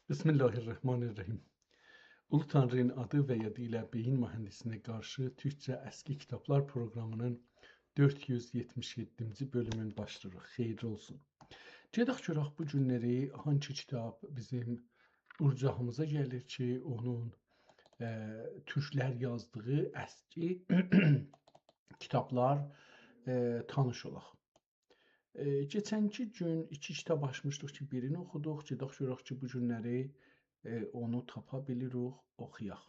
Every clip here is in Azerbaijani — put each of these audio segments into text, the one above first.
Bismillahirrahmanirrahim. Ulu Tanrı'nın adı ve yadıyla beyin mühendisine karşı Türkçe eski kitaplar programının 477. bölümün başlıyor. Xeyirli olsun. Gedək görək bu günləri hangi kitab bizim urcağımıza gəlir ki, onun Türklər yazdığı eski kitablar tanış olaq. Keçənki gün iki kitab açmışdıq ki, birini oxuduq. Gedək görək ki, bu günləri onu tapa bilirik, oxuyaq.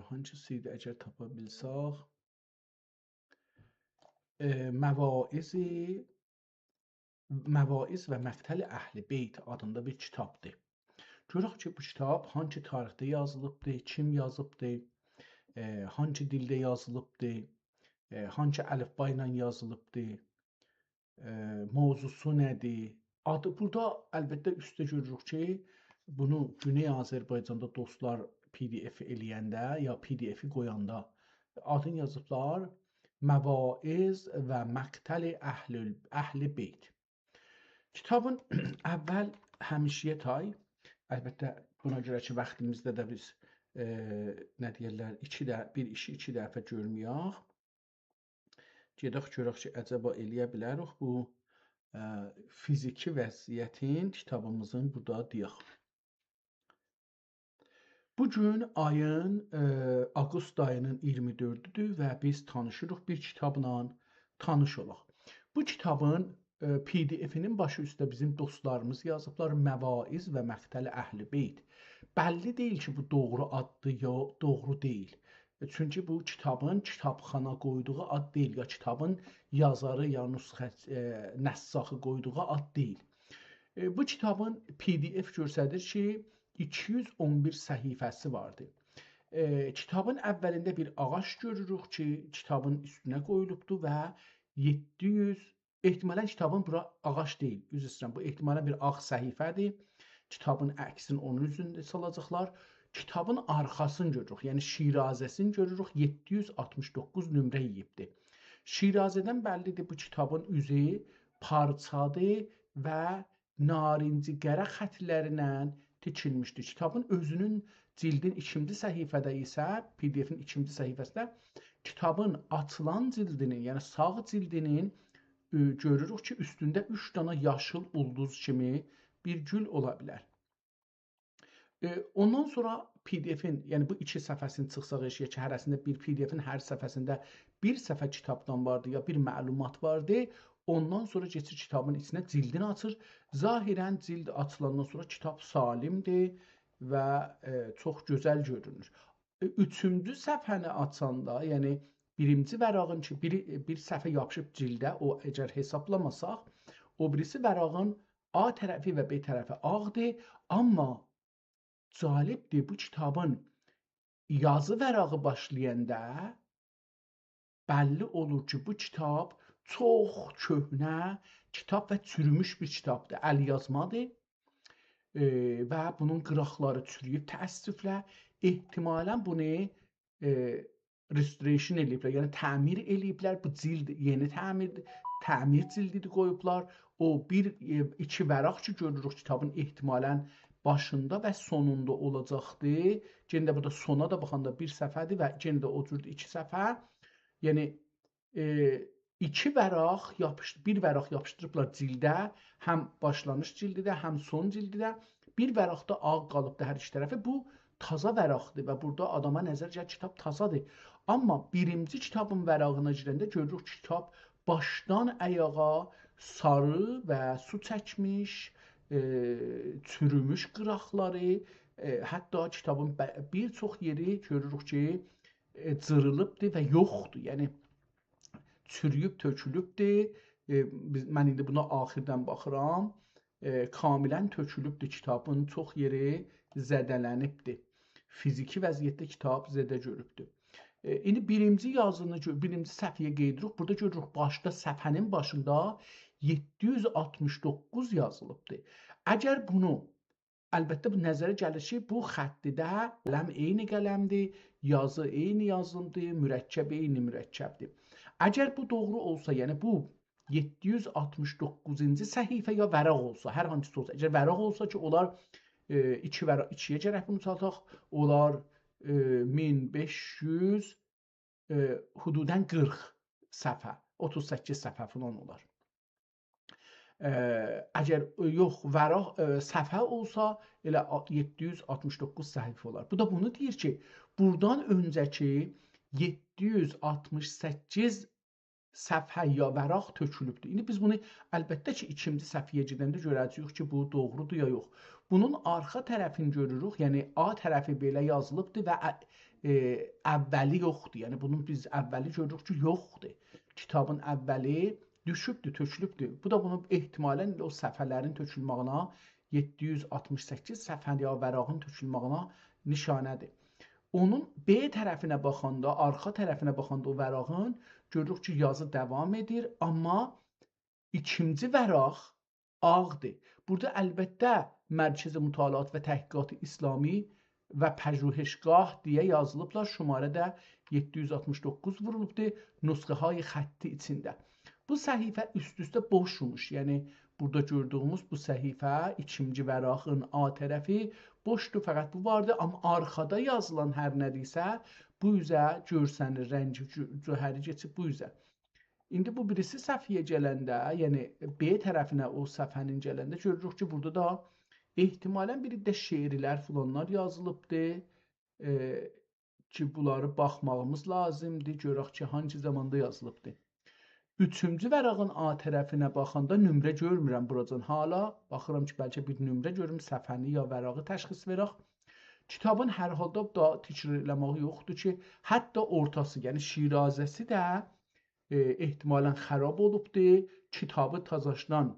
Hangisi idi əgər tapa bilsək? Məvaiz və Məqtəl Əhl-i Beyt adında bir kitabdır. Görək ki, bu kitab hangi tarixdə yazılıbdır, kim yazıbdır, hangi dildə yazılıbdır, hangi əlifba ilə yazılıbdır, mövzusu nədir? Adı burada əlbəttə üstə görürük ki, bunu Güney Azərbaycanda dostlar PDF eləyəndə ya PDF-i qoyanda adını yazıblar Məvaiz və Məqtəl Əhl-i Beyt. Kitabın əvvəl həmişiyə tay, əlbəttə buna görə ki, vaxtımızda da biz nə deyirlər, bir işi iki dəfə görməyək. Gedək görək ki, əcəba eləyə bilərik bu fiziki vəziyyətin kitabımızın burada deyək. Bugün ayın Avqust ayının 24-düdür və biz tanışırıq bir kitabla tanış olaq. Bu kitabın PDF-inin başı üstə bizim dostlarımız yazıblar Məvaiz və Məqtəl Əhl-i Beyt. Bəlli deyil ki, bu doğru addır ya doğru deyil. Çünki bu kitabın kitabxana qoyduğu ad deyil, ya kitabın yazarı ya nəssahı qoyduğu ad deyil. Bu kitabın PDF göstərir ki, 211 səhifəsi vardır. Kitabın əvvəlində bir ağac görürük ki, kitabın üstünə qoyulubdur və 700, ehtimalən kitabın bura ağac deyil, üzr istəyirəm, bu ehtimalən bir ağ səhifədir. Kitabın əksini onun üzündə salacaqlar. Kitabın arxasını görürük, yəni Şirazəsini görürük, 769 nömrə yeyibdir. Şirazədən bəllidir bu kitabın üzü parçadır və narinci qərə xətlərlə tikilmişdir. Kitabın özünün cildin ikinci səhifədə isə, PDF-in ikinci səhifəsində kitabın açılan cildinin, yəni sağ cildinin görürük ki, üstündə 3 dənə yaşıl ulduz kimi bir gül ola bilər. Ondan sonra PDF-in, yəni bu iki səfəsini çıxsaq eşiyə ki, hərəsində bir PDF-in hər səfəsində bir səfə kitabdan vardı ya bir məlumat vardı. Ondan sonra keçir kitabın içinə cildini açır. Zahirən cild açılandan sonra kitab salimdir və çox gözəl görünür. Üçüncü səfəni açanda, yəni birinci vərağın ki, bir səfə yapışıb cildə, o əgər hesablamasaq, o birisi vərağın A tərəfi və B tərəfi ağdır, amma cəlibdir, bu kitabın yazı vərağı başlayanda bəlli olur ki, bu kitab çox köhnə kitab və çürümüş bir kitabdır, əl yazmadır və bunun qıraqları çürüyüb təəssüflə. Ehtimalən bunu restoration eləyiblər, yəni təmir eləyiblər, bu cild yeni təmir cildidir qoyublar. O iki vəraq ki görürük kitabın ehtimalən başında və sonunda olacaqdır. Yenə də burada sona da baxanda bir səfədir və yenə də o cürdə iki səfə. Yəni iki vəraq bir vəraq yapışdırıblar cildə, həm başlanış cildidə, həm son cildidə. Bir vəraq da ağ qalıbdır hər iki tərəfi. Bu taza vəraqdır və burada adama nəzər gəlir kitab tazadır. Amma birinci kitabın vərağına girəndə görürük ki, kitab başdan ayağa sarı və su çəkmiş, çürümüş qıraqları, hətta kitabın bir çox yeri görürük ki, cırılıbdır və yoxdur. Yəni çürüyüb, tökülübdür. Mən indi buna axirdən baxıram. Kamilən tökülübdür kitabın, çox yeri zədələnibdir. Fiziki vəziyyətdə kitab zədə görübdür. İndi birinci səhifəyə qeydirik. Burada görürük başda səfənin başında 769 yazılıbdır. Əgər bunu, əlbəttə bu nəzərə gəlir ki, bu xəttidə qələm eyni qələmdir, yazı eyni yazılımdır, mürəkkəb eyni mürəkkəbdir. Əgər bu doğru olsa, yəni bu 769-cu səhifə ya vərəq olsa, hər hansısı olsa, əgər vərəq olsa ki, onlar ikiyə gərək bunu çataq, onlar 1500 hududən 40 səhifə, 38 səhifə falan olar. Əgər yox, vərəq səhifə olsa elə 769 səhifə olar. Bu da bunu deyir ki, buradan öncəki 768 səhifə ya vəraq tökülübdür. İndi biz bunu əlbəttə ki, ikinci səhifəyə gedəndə görəcəyik ki, bu doğrudur ya yox. Bunun arxa tərəfini görürük, yəni A tərəfi belə yazılıbdır və əvvəli yoxdur. Yəni bunun biz əvvəli görürük ki, yoxdur. Kitabın əvvəli düşübdür, tökülübdür. Bu da bunun ehtimalən o səhifələrin tökülməyinə 768 səhifə ya vərağın tökülməyinə nişanədir. Onun B tərəfinə baxanda, arxa tərəfinə baxanda o vərağın görürük ki, yazı davam edir, amma ikinci vəraq ağdır. Burada əlbəttə Mərkəzi Mütaliat və Təhqiqat İslami və Pəjühişgah deyə yazılıblar. Şumarədə 769 vurulubdur nüsxəhay xətti içində. Bu səhifə üst-üstə boşmuş. Yəni burada gördüyümüz bu səhifə ikinci vərağın A tərəfi boşdur, fəqət bu vardı, amma arxada yazılan hər nədirsə bu üzə görsənir, rəngi cöhəri keçib bu üzə. İndi bu birisi səhifəyə gələndə, yəni B tərəfinə o səhifənin gələndə görürük ki, burada da ehtimalən bir də şeirlər filanlar yazılıbdır ki, bunları baxmağımız lazımdır, görək ki, hangi zamanda yazılıbdır. Üçüncü vərağın A tərəfinə baxanda nömrə görmürəm buradan hala. Baxıram ki, bəlkə bir nömrə görüm, səhifəni ya vərağı təşxis verək. Kitabın hər halda da təkrar eləməyi yoxdur ki, hətta ortası, yəni şirazəsi də ehtimalən xarab olubdur. Kitabı təzədən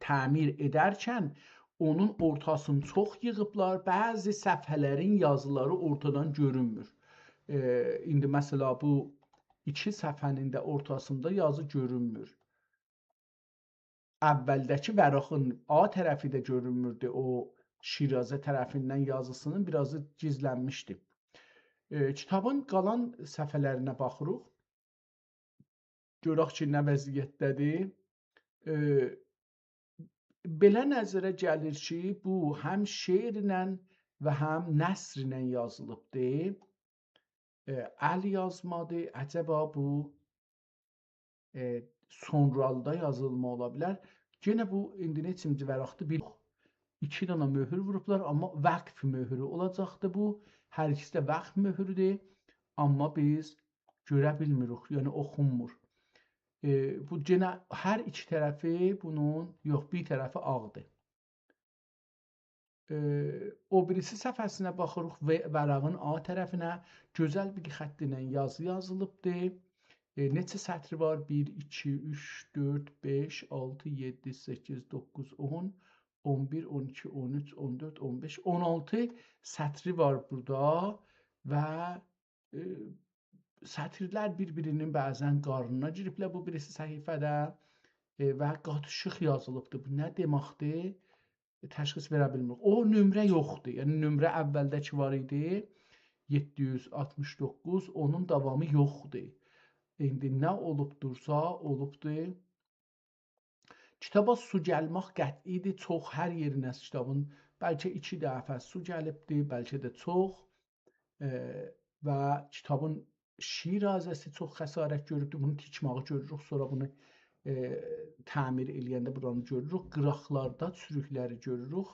təmir edərkən onun ortasını çox yığıblar. Bəzi səhifələrin yazıları ortadan görünmür. İndi məsələ bu iki səhifənin də ortasında yazı görünmür. Əvvəldəki vərağın A tərəfi də görünmürdü. O Şirazə tərəfindən yazısının birazı gizlənmişdi. Kitabın qalan səhifələrinə baxırıq. Görək ki, nə vəziyyətdədir. Belə nəzərə gəlir ki, bu həm şeirlə və həm nəsrlə yazılıbdır. Əl yazmadır. Əcəba bu sonralıda yazılma ola bilər. Yenə bu indi neçinci vəraqdır? İki dənə möhür vurublar, amma vəqf möhürü olacaqdır bu. Hər ikisi də vəqf möhürüdür, amma biz görə bilmirik, yəni oxunmur. Bu yenə hər iki tərəfi bunun, yox, bir tərəfi ağdır. O birisi səhifəsinə baxırıq və vərağın A tərəfinə gözəl bir xətt ilə yazı yazılıbdır. Neçə sətri var? 1, 2, 3, 4, 5, 6, 7, 8, 9, 10, 11, 12, 13, 14, 15, 16 sətri var burada və sətirlər bir-birinin bəzən qarnına giriblər bu birisi səhifədə və qatışıq yazılıbdır. Bu nə deməkdir? Təşxis verə bilmirik. O nömrə yoxdur. Yəni nömrə əvvəldəki var idi. 769, onun davamı yoxdur. İndi nə olubdursa olubdur. Kitaba su gəlmək qətidir. Çox hər yerinə kitabın bəlkə 2 dəfə su gəlibdir, bəlkə də çox. Və kitabın şirazəsi çox xəsarət görübdür. Bunu tikməyi görürük. Sonra bunu təmir eləyəndə buranı görürük. Qıraqlarda çürükləri görürük.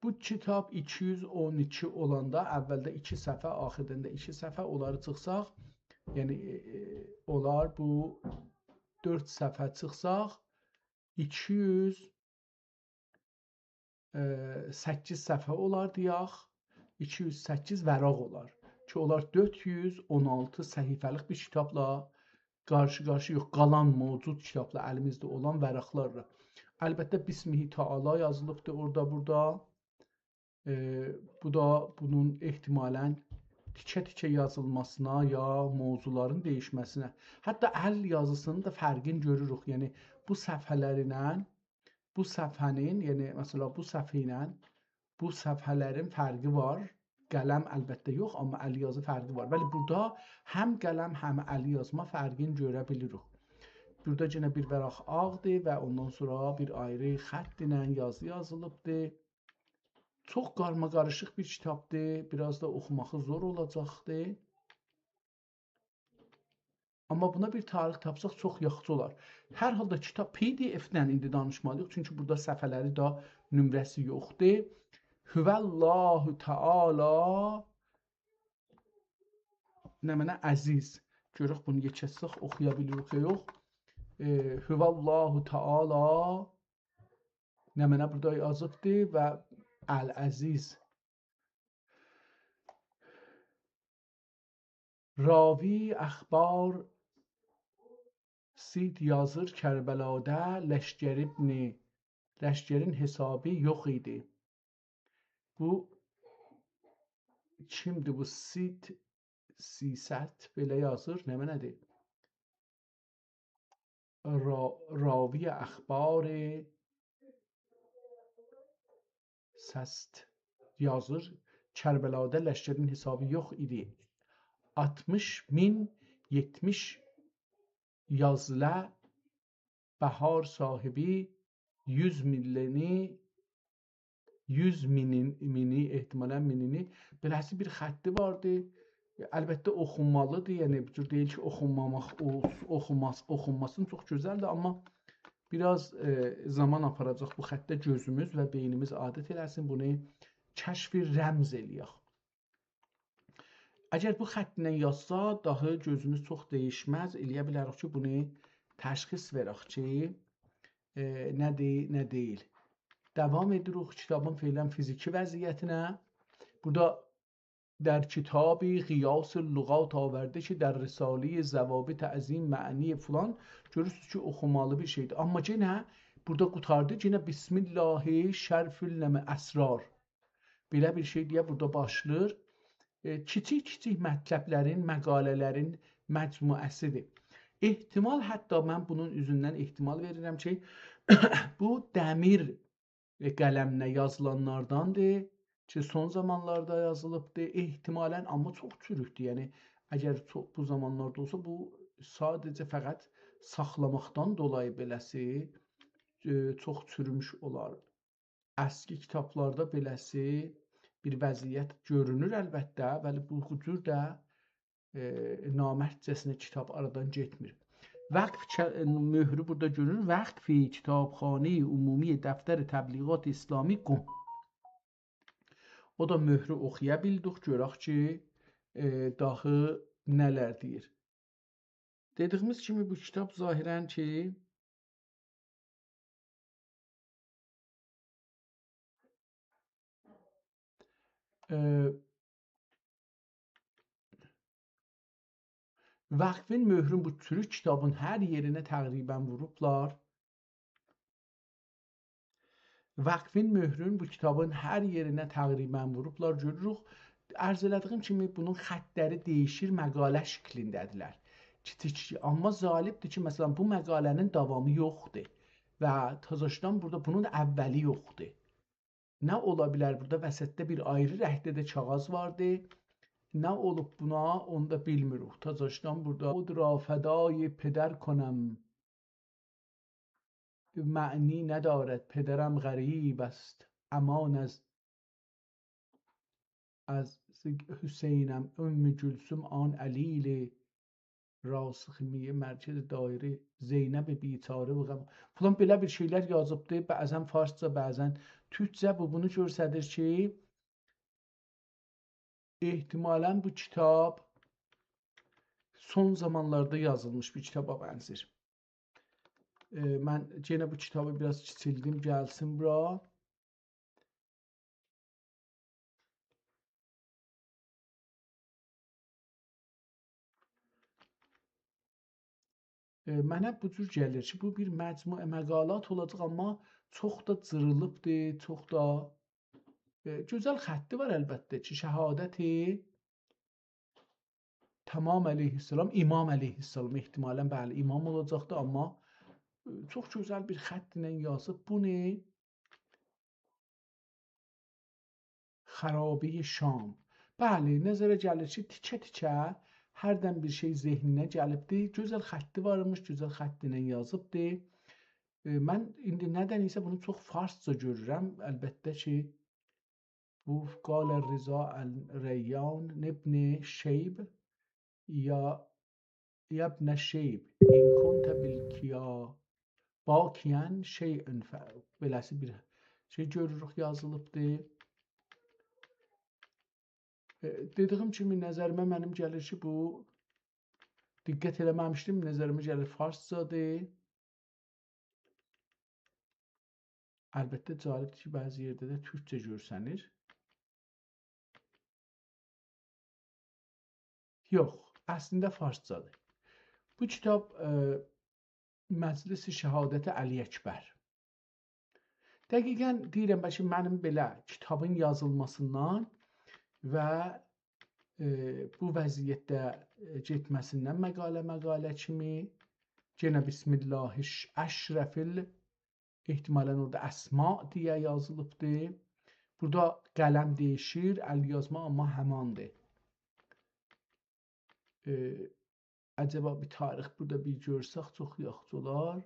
Bu kitab 212 olanda əvvəldə 2 səhifə, axirdən də 2 səhifə onları çıxsaq, yəni olar bu 4 səhifə çıxsaq 208 səhifə olar deyək, 208 vəraq olar ki, onlar 416 səhifəlik bir kitabla qarşı-qarşı yox, qalan mövcud kitabla əlimizdə olan vəraqlarla. Əlbəttə Bismihi Taala yazılıbdır orada, burada. Bu da bunun ehtimalən tikə-tikə yazılmasına ya mövzuların dəyişməsinə. Hətta əl yazısının da fərqini görürük. Yəni bu səhifələrlə, bu səhifənin, yəni məsələn bu səhifə ilə bu səhifələrin fərqi var. qələm əlbəttə yox, amma əlyazı fərqi var. Bəli, burada həm qələm, həm əlyazma fərqini görə bilirik. Burada yenə bir vərəq ağdır və ondan sonra bir ayrı xətt ilə yazı yazılıbdır. Çox qarmaqarışıq bir kitabdır. Biraz da oxuması zor olacaqdır. Amma buna bir tarix tapsaq çox yaxşı olar. Hər halda kitab PDF-dən indi danışmalıyıq. Çünki burada səhifələri də nömrəsi yoxdur. Hüvəllahu Teala nə mənə əziz. Görək bunu yekəsək oxuya bilirik yox. Hüvəllahu Teala nə mənə burada yazıbdır və Əl-Əziz. Ravi əxbar Sid yazır Kərbəlada leşkerin hesabı yox idi. Bu kimdir bu Sid? Sisət belə yazır. Nə mənədir? Ravi əxbar Səst yazır. Kərbəlada leşkerin hesabı yox idi. 60.000 70 yazılə Bəhar sahibi 100 mini ehtimalən minini beləsi bir xətti vardı. Əlbəttə oxunmalıdır. Yəni bu cür deyil ki, oxunmasın çox gözəldir, amma biraz zaman aparacaq bu xəttə gözümüz və beynimiz adət eləsin, bunu kəşfi rəmz eləyək. Əgər bu xətlə yazsa, daha gözümüz çox dəyişməz. Eləyə bilərik ki, bunu təşxis verək ki, nədir, nə deyil. Davam edirik kitabın fiilən fiziki vəziyyətinə. Burada در کتابی قیاس لغات آورده که در رساله ضوابط عظیم معنی فلان görürsünüz ki oxumalı bir şeydir. Amma yenə burada qurtardı. Yenə Bismillahi şərfül nəmə əsrar. Belə bir şey deyə burada başlayır. Kiçik-kiçik mətləblərin, məqalələrin məcmuəsidir. Ehtimal, hətta mən bunun üzündən ehtimal verirəm ki, bu dəmir qələmlə yazılanlardandır ki, son zamanlarda yazılıbdır. Ehtimalən, amma çox çürükdür. Yəni, əgər bu zamanlarda olsa, bu sadəcə fəqət saxlamaqdan dolayı beləsi çox çürümüş olar. Əski kitablarda beləsi bir vəziyyət görünür əlbəttə, bəli bu cür də namərdcəsinə kitab aradan getmir. Vəqf möhrü burada görünür. Vəqfi kitabxane ümumi dəftər təbliğat İslami qum. O da möhrü oxuya bildik, görək ki, daxı nələr deyir. Dediyimiz kimi bu kitab zahirən ki, Vəqfin möhrün bu çürük kitabın hər yerinə təqribən vurublar. Vəqfin möhrün bu kitabın hər yerinə təqribən vurublar. Görürük, ərz elədiyim kimi bunun xəttləri dəyişir, məqalə şəklindədirlər. Kiçik, amma zalibdir ki, məsələn, bu məqalənin davamı yoxdur və təzəşdən burada bunun əvvəli yoxdur. Nə ola bilər? Burada vəsətdə bir ayrı rəhdədə kağız vardı. Nə olub buna, onu da bilmirik. Təzəşdən burada خود را فدای پدر کنم معنی ندارد پدرم غریب است امان از Hüseynəm Ümmü Gülsüm an əliyle rasıximiyə mərkəz dairi Zeynəb biçarə və qəm. Falan belə bir şeylər yazıbdır. Bəzən farsça, bəzən türkcə. Bu bunu göstərir ki, ehtimalən bu kitab son zamanlarda yazılmış bir kitaba bənzər. Mən yenə bu kitabı biraz kiçildim, gəlsin bura. Mənə bu cür gəlir ki, bu bir məcmua məqalat olacaq, amma çox da cırılıbdır, çox da gözəl xətti var əlbəttə ki, şəhadəti Tamam əleyhissalam, İmam əleyhissalam ehtimalən bəli imam olacaqdı, amma çox gözəl bir xətt ilə yazıb. Bu ne? Xarabi Şam. Bəli, nəzərə gəlir ki, tikə-tikə hərdən bir şey zehninə gəlibdi. Gözəl xətti varmış, gözəl xətti ilə yazıbdı. Mən indi nədənsə bunu çox farsça görürəm. Əlbəttə ki, bu qalə Rıza Əl-Rəyyan ibn Şeyb ya ibn Şeyb in kunte bil kiya bakiyan şey'ün beləsi bir şey görürük yazılıbdı. Dediyim kimi nəzərimə mənim gəlir ki, bu diqqət eləməmişdim, nəzərimə gəlir farscadır. Əlbəttə cəlibdir ki, bəzi yerdə də türkcə görsənir. Yox, əslində farscadır. Bu kitab Məclis-i Şəhadət Əli Əkbər. Dəqiqən deyirəm ki, mənim belə kitabın yazılmasından və bu vəziyyətdə getməsindən məqalə kimi yenə Bismillahi-Əşrəfil ehtimalən orada əsma deyə yazılıbdı. Burada qələm dəyişir, əl yazma amma həmandır. Acaba bir tarix burada bir görsək çox yaxşı olar.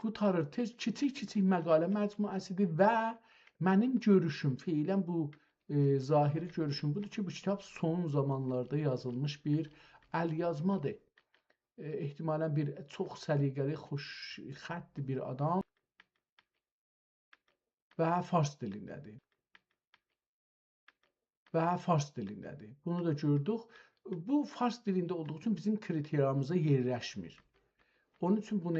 Qurtarır. Kiçik-kiçik məqalə məcmuəsidir və mənim görüşüm, feilən bu zahiri görüşüm budur ki, bu kitab son zamanlarda yazılmış bir əlyazmadır. Ehtimalən bir çox səliqəli, xoş xəttli bir adam və fars dilindədir. Bunu da gördük. Bu fars dilində olduğu üçün bizim kriteriyamıza yerləşmir. Onun üçün bunu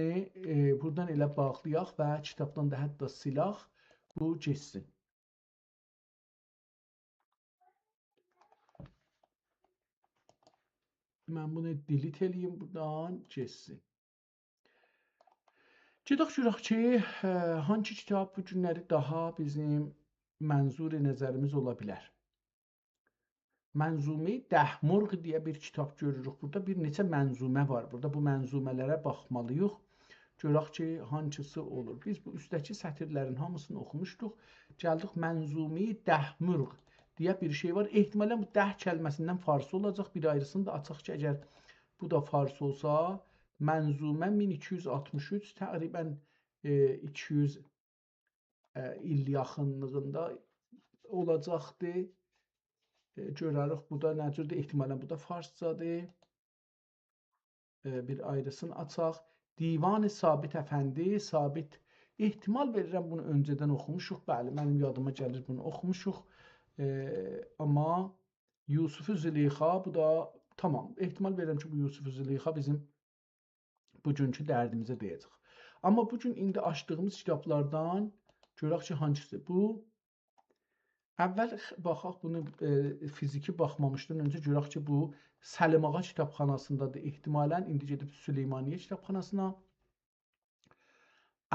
buradan elə bağlayaq və kitabdan da hətta silaq, bu geçsin. Mən bunu delete eləyim buradan, geçsin. Gedək görək ki, hangi kitab bu günləri daha bizim mənzuri nəzərimiz ola bilər. Mənzumi Dəhmurq deyə bir kitab görürük. Burada bir neçə mənzumə var. Burada bu mənzumələrə baxmalıyıq. Görək ki, hansısı olur. Biz bu üstdəki sətirlərin hamısını oxumuşduq. Gəldik Mənzumi Dəhmurq deyə bir şey var. Ehtimalən bu dəh kəlməsindən farsı olacaq. Bir ayrısını da açaq ki, əgər bu da farsı olsa, mənzumə 1263 təqribən 200 il yaxınlığında olacaqdır. Görərik, bu da nəcürdür? Ehtimalən bu da farscadır. Bir ayrısını açaq. Divan-ı Sabit Əfəndi, Sabit. Ehtimal verirəm bunu öncədən oxumuşuq. Bəli, mənim yadıma gəlir bunu oxumuşuq. Amma Yusuf-u Züleyxa, bu da tamam. Ehtimal verirəm ki, bu Yusuf-u Züleyxa bizim bugünkü dərdimizə deyəcək. Amma bugün indi açdığımız kitablardan görək ki, hangisi? Bu əvvəl baxaq, bunu fiziki baxmamışdan öncə görək ki, bu Səlim Ağa kitabxanasındadır. Ehtimalən indi gedib Süleymaniyyə kitabxanasına.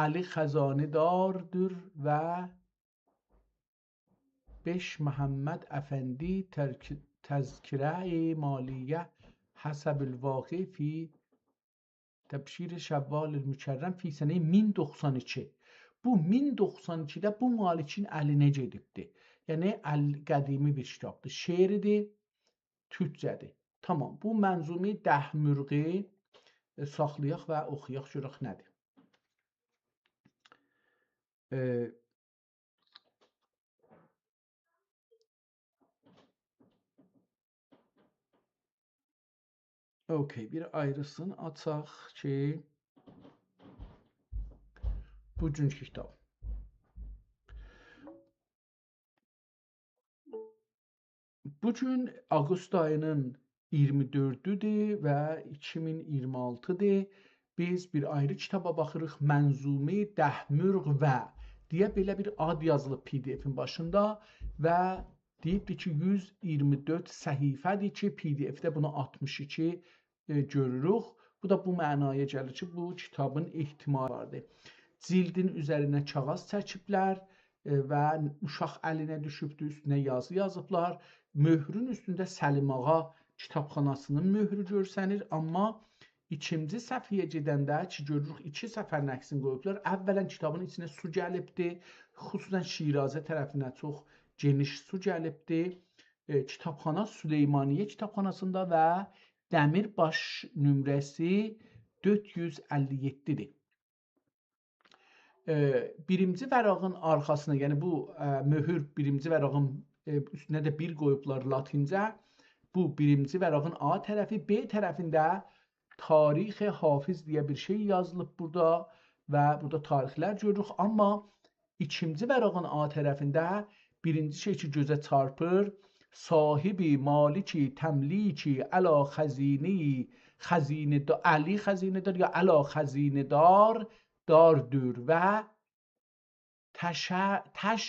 Ali Xəzanidardır və 5 Məhəmməd Əfəndi Təzkirə-i Maliyyə Həsəbül Vaqi fi Təbşir Şəvval Mükərrəm fi sənə 1092. Bu 1092-də bu Malikin əlinə gedibdir. Yəni qədimi bir kitabdır. Şeiridir, türkcədir. Tamam. Bu Mənzumi Dəhmurqi saxlayaq və oxuyaq, görək nədir. Okay, bir ayrısını açaq ki, bugünkü kitab. Bugün Ağustos ayının 24-düdür və 2026-dır. Biz bir ayrı kitaba baxırıq. Mənzumi Dəhmurq və deyə belə bir ad yazılıb PDF-in başında və deyibdir ki, 124 səhifədir ki, PDF-də bunu 62 görürük. Bu da bu mənaya gəlir ki, bu kitabın ehtimalı vardır. Cildin üzərinə kağız çəkiblər və uşaq əlinə düşübdür, üstünə yazı yazıblar. Möhrün üstündə Səlim Ağa kitabxanasının möhrü görsənir, amma İkinci səhifəyə gedəndə ki, görürük 2 səfərin əksini qoyublar. Əvvələn kitabın içinə su gəlibdi. Xüsusən Şirazə tərəfinə çox geniş su gəlibdi. Kitabxana Süleymaniyyə kitabxanasında və Dəmirbaş nömrəsi 457-dir. Birinci vərağın arxasına, yəni bu möhür birinci vərağın üstünə də 1 qoyublar latincə. Bu birinci vərağın A tərəfi, B tərəfində tarix Hafiz deyə bir şey yazılıb burada və burada tarixlər görürük. Amma ikinci vərağın A tərəfində birinci şey ki gözə çarpır, sahibi maliki təmliki əla xəzinəyi xəzinədar, əli xəzinədar ya əla xəzinədar dardır və təş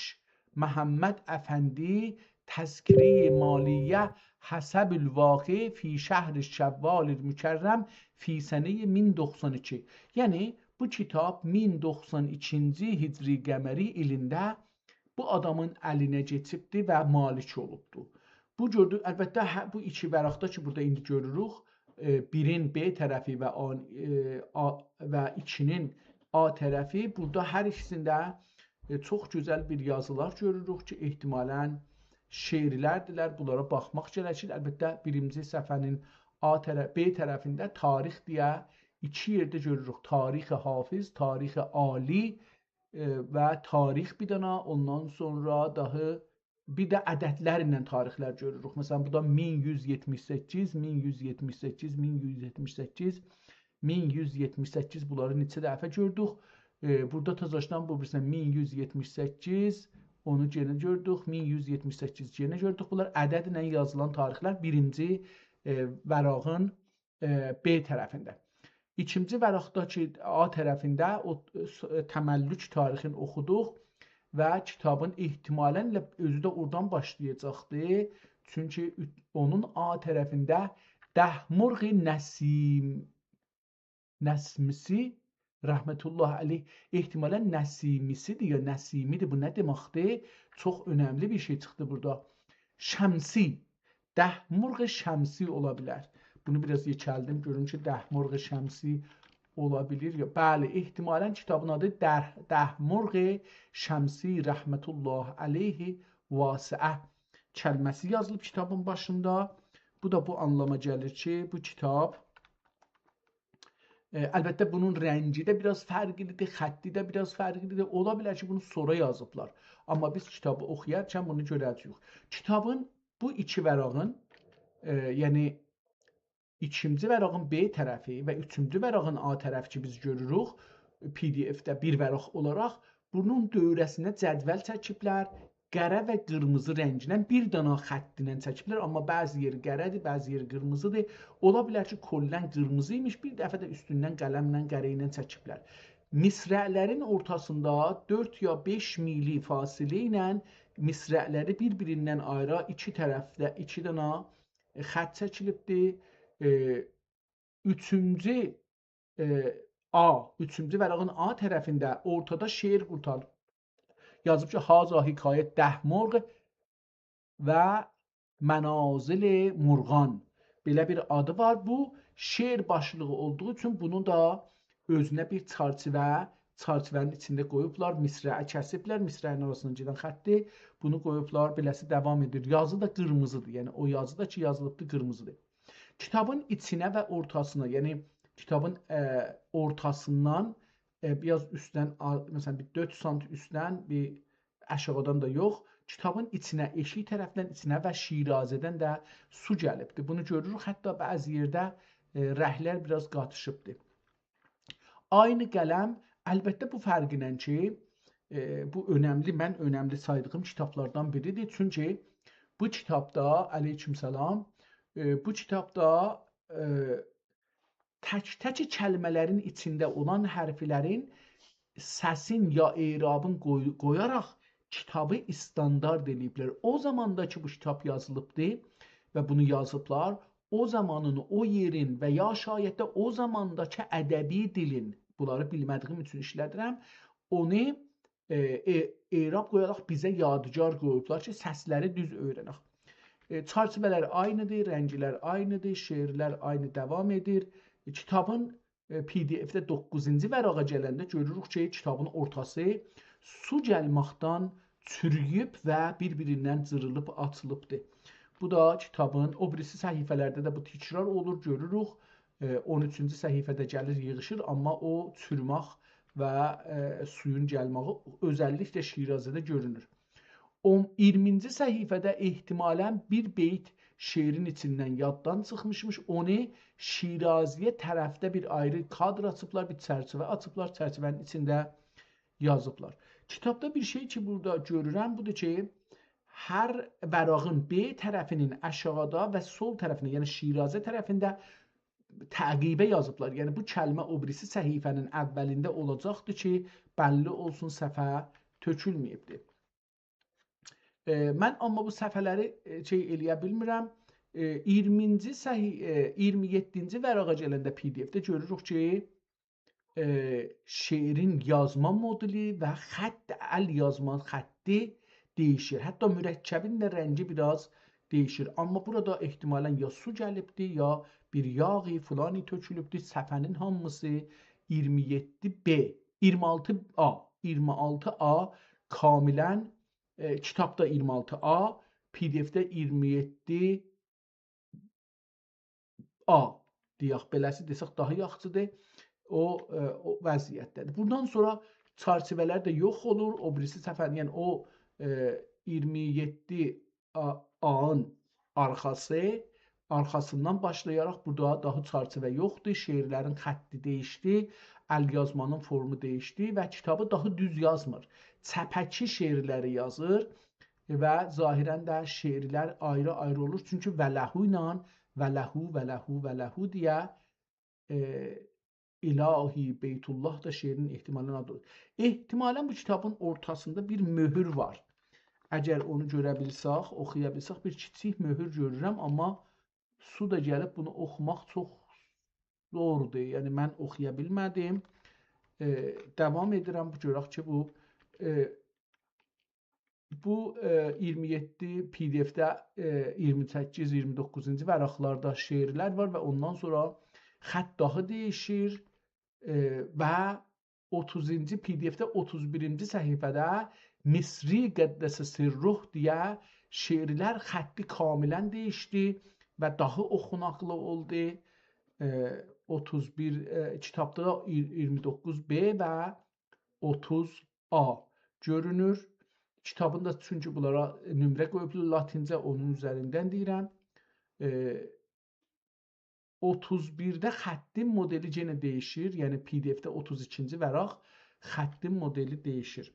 محمد افندی تذکره مالیه حسب الواقع فی şəhr şəvval mükərrəm fi sənə 1092. Yəni bu kitab 1092-ci hicri qəməri ilində bu adamın əlinə keçibdi və malik olubdu. Bu gördük, əlbəttə bu iki vərəqdə ki burada indi görürük, birin B tərəfi və 2-nin A tərəfi, burada hər ikisində çox gözəl bir yazılar görürük ki, ehtimalən şeirlərdirlər. Bunlara baxmaq gərəkir. Əlbəttə birinci səhifənin B tərəfində tarix deyə 2 yerdə görürük. Tarix Hafiz, tarix Ali və tarix bir dənə, ondan sonra daha bir də ədədlərlə tarixlər görürük. Məsələn, burada 1178, 1178, 1178, 1178 bunları neçə dəfə gördük. Burada təzəşdən bu birisindən 1178, onu yenə gördük, 1178 yenə gördük. Bunlar ədədlə yazılan tarixlər birinci vərağın B tərəfində. İkinci vəraqdakı A tərəfində o təməllük tarixini oxuduq və kitabın ehtimalən özü də oradan başlayacaqdı. Çünki onun A tərəfində Dəhmurği Nəsmisi Rəhmətullah əleyh, ehtimalən Nəsimisidir ya Nəsimidir. Bu nə deməkdir? Çox önəmli bir şey çıxdı burada. Şəmsi, Dəhmurği Şəmsi ola bilər. Bunu biraz yekəldim, görüm ki, Dəhmurği Şəmsi ola bilir. Bəli, ehtimalən kitabın adı Dəhmurği Şəmsi Rəhmətullah əleyhi vasiə kəlməsi yazılıb kitabın başında. Bu da bu anlama gəlir ki, bu kitab əlbəttə bunun rəngi də biraz fərqlidir, xətti də biraz fərqlidir. Ola bilər ki, bunu sonra yazıblar. Amma biz kitabı oxuyarkən bunu görəcəyik. Kitabın bu iki vərağın, yəni ikinci vərağın B tərəfi və üçüncü vərağın A tərəfi ki biz görürük PDF-də bir vəraq olaraq, bunun dövrəsinə cədvəl çəkiblər. Qərə və qırmızı rənginlə bir dana xəttinə çəkiblər, amma bəzi yeri qərədir, bəzi yeri qırmızıdır. Ola bilər ki, kollən qırmızı imiş, bir dəfə də üstündən qələmlə, qərə ilə çəkiblər. Misrələrin ortasında 4 ya 5 mili fasilə ilə misrələri bir-birindən ayıra iki tərəfdə 2 dana xətt çəkilibdir. Üçüncü vərağın A tərəfində ortada şeir qurtarıb. Yazıb ki, Haza hikayət Dəhmurğ və Mənazil Murğan. Belə bir adı var. Bu şeir başlığı olduğu üçün bunu da özünə bir çərçivənin içində qoyublar. Misrəyə kəsiblər. Misrəyin arasından gedən xətti. Bunu qoyublar. Beləsi davam edir. Yazı da qırmızıdır. Yəni o yazı da ki yazılıbdır qırmızıdır. Kitabın içinə və ortasına, yəni kitabın ortasından biraz üstdən, məsələn bir 4 sm üstdən, bir aşağıdan da yox, kitabın içinə, eşik tərəfdən içinə və Şirazədən də su gəlibdir. Bunu görürük, hətta bəzi yerdə rəhlər biraz qatışıbdır. Aynı qələm, əlbəttə bu fərqlə ki, bu önəmli, mən önəmli saydığım kitablardan biridir. Çünki bu kitabda, aleykümselam, bu kitabda tək-tək kəlmələrin içində olan hərflərin səsin ya eyrabın qoyaraq kitabı istandart eləyiblər. O zamandakı bu kitab yazılıbdır və bunu yazıblar. O zamanın, o yerin və ya şayət də o zamandakı ədəbi dilin, bunları bilmədiyim üçün işlədirəm, onu eyrab qoyaraq bizə yadigar qoyublar ki, səsləri düz öyrənək. Çərçivələr aynıdır, rənglər aynıdır, şeirlər aynı davam edir. Kitabın PDF-də 9-cu vərəqə gələndə görürük ki, kitabın ortası su gəlməkdən çürüyüb və bir-birindən cırılıb açılıbdır. Bu da kitabın o birisi səhifələrdə də bu təkrar olur, görürük. 13-cü səhifədə gəlir, yığışır, amma o çürümək və suyun gəlməyi özəlliklə Şirazədə görünür. 20-ci səhifədə ehtimalən bir beyt şeirin içindən yaddan çıxmışmış. Onu Şiraziyə tərəfdə bir ayrı kadr açıblar, bir çərçivə açıblar, çərçivənin içində yazıblar. Kitabda bir şey ki burada görürəm, budur ki, hər vərağın B tərəfinin aşağıda və sol tərəfində, yəni Şirazə tərəfində təqibə yazıblar. Yəni bu kəlmə o birisi səhifənin əvvəlində olacaqdır ki, bəlli olsun səhifə tökülməyibdir. Mən amma bu səhifələri şey eləyə bilmirəm. 27-ci vərəqə gələndə PDF-də görürük ki, şeirin yazma modeli və xətt əl yazma xətti değişir. Hətta mürəkkəbin də rəngi biraz değişir. Amma burada ehtimalən ya su gəlibdir, ya bir yağı filani tökülübdür. Səhifənin hamısı 27B, 26A, 26A kamilən kitabda 26A, PDF-də 27A deyək, beləsi desək daha yaxşıdır. O vəziyyətdədir. Bundan sonra çərçivələr də yox olur. O birisi səhifənin, yəni o 27A-nın arxasından başlayaraq burada daha çərçivə yoxdur. Şeirlərin xətti dəyişdi, əl yazmanın formu dəyişdi və kitabı daha düz yazmır. Çəpəki şeirləri yazır və zahirən də şeirlər ayrı-ayrı olur. Çünki vələhu ilə vələhu deyə İlahi Beytullah da şeirin ehtimalən adıdır. Ehtimalən bu kitabın ortasında bir möhür var. Əgər onu görə bilsək, oxuya bilsək, bir kiçik möhür görürəm, amma su da gəlib bunu oxumaq çox zordur. Yəni mən oxuya bilmədim. Davam edirəm, görək ki, bu 27 PDF-də 28-29-cu vərəqlərdə şeirlər var və ondan sonra xətt daha dəyişir və 30-cu PDF-də 31-ci səhifədə Misri Qəddəsə Sirruh deyə şeirlər xətti kamilən dəyişdi və daha oxunaqlı oldu. 31 kitabda 29B və 30A görünür. Kitabında çünki bunlara nömrə qoyublar latincə, onun üzərindən deyirəm. 31-də xəttin modeli yenə dəyişir. Yəni PDF-də 32-ci vərəq xəttin modeli dəyişir.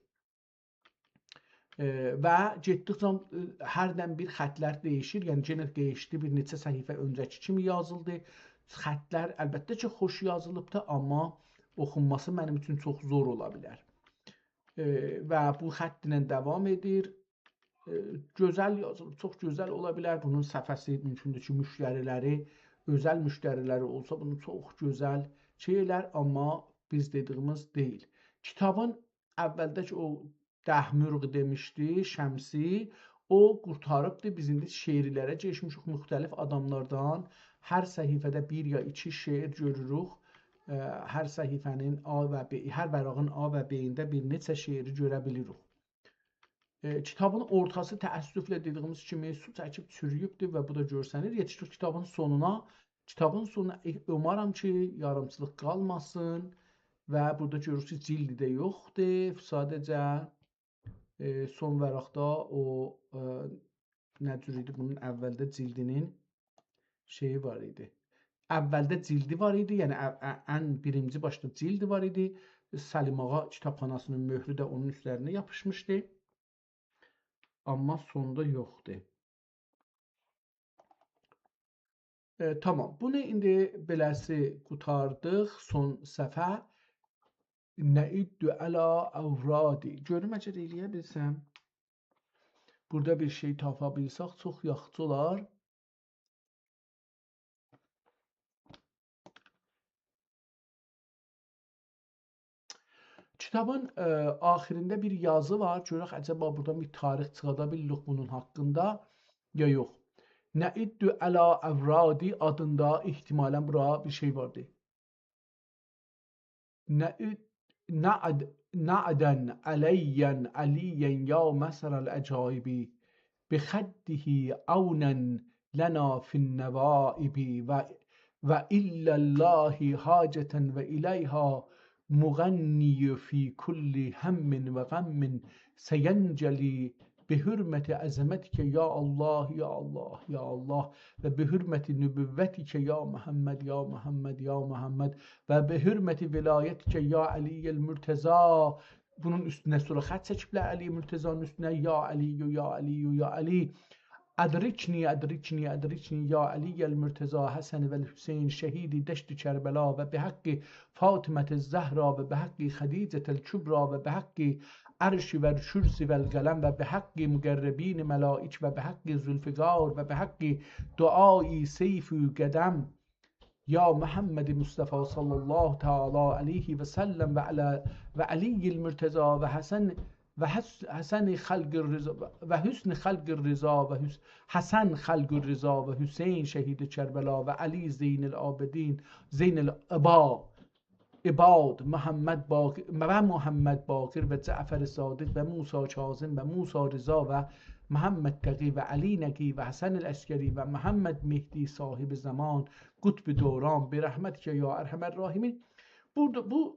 Və getdikcə hərdən bir xətlər dəyişir. Yəni yenə dəyişdi, bir neçə səhifə öncəki kimi yazıldı. Xətlər əlbəttə ki, xoş yazılıbdır, amma oxunması mənim üçün çox zor ola bilər. Və bu xətt ilə davam edir. Gözəl yazılıb, çox gözəl ola bilər. Bunun səfəsi mümkündür ki, müştəriləri, özəl müştəriləri olsa bunu çox gözəl şeylər, amma biz dediyimiz deyil. Kitabın əvvəldəki o Dəhmürq demişdi, Şəmsi, o qurtarıbdır. Biz indi şeirlərə keçmişik müxtəlif adamlardan. Hər səhifədə bir ya iki şeir görürük. Hər səhifənin A və B, hər vərəqin A və B-ində bir neçə şeiri görə bilirik. Kitabın ortası təəssüflə dediyimiz kimi su çəkib çürüyübdür və bu da görsənir. Yetişdik kitabın sonuna. Kitabın sonuna umaram ki, yarımçılıq qalmasın və burada görürük ki, cildi də yoxdur. Sadəcə son vərəqdə o nə cür idi? Bunun əvvəldə cildinin şeyi var idi. Əvvəldə cildi var idi, yəni ən birinci başda cildi var idi. Səlimağa kitabxanasının möhrü də onun üstlərinə yapışmışdı. Amma sonda yoxdur. Tamam, bunu indi beləsi qutardıq. Son səfə Nəiddü ələ əvradi. Görüm əcər eləyə bilsəm. Burada bir şey tapa bilsək çox yaxşı olar. Kitabın axirində bir yazı var. Görək əcəba buradan bir tarix çıxada bilirik bunun haqqında ya yox. Nəiddü ələ əvradi adında ehtimalən bura bir şey vardı. نعدن عليا عليا يا مسر الأجائب بخده عونا لنا في النوائب وإلا الله حاجة وإليها مغني في كل هم وغم سينجلي بحرمة عظمتك يا الله يا الله يا الله وبحرمة نبوتك يا محمد يا محمد يا محمد وبحرمة velayetike ya Aliyyel Mürteza. Bunun üstüne sonra xət çəkiblər Ali Mürtezanın üstüne ya Aliyyü ya Aliyyü ya Ali. Adrikni adrikni adrikni ya Aliyyel Mürteza Hasan vel Hüseyin şehidi deşti Kerbela ve bihakkı Fatımet Zehra ve bihakkı Hadicetel Kübra ve bihakkı Arşi vel Şürsi vel Gelem ve bihakkı Mügerrebin Melaik ve bihakkı Zülfigar ve bihakkı duai Seyfü Gedem ya Muhammed Mustafa sallallahu teala aleyhi ve sellem ve Aliyyil Mürteza ve Hasan Hasan halq rıza ve hüsn halq rıza ve Hasan halq rıza ve Hüseyin şehidi Kerbela ve Ali Zeynel Abidin Zeynel İbad Muhammed Bakir ve Muhammed Bakir ve Cafer Sadık ve Musa Kazım ve Musa Rıza ve Muhammed Taqi ve Ali Naki ve Hasan el-Askeri ve Muhammed Mehdi sahibi zaman Kutb-i Doran bir rahmetke ya Erhamer Rahimin. Burada bu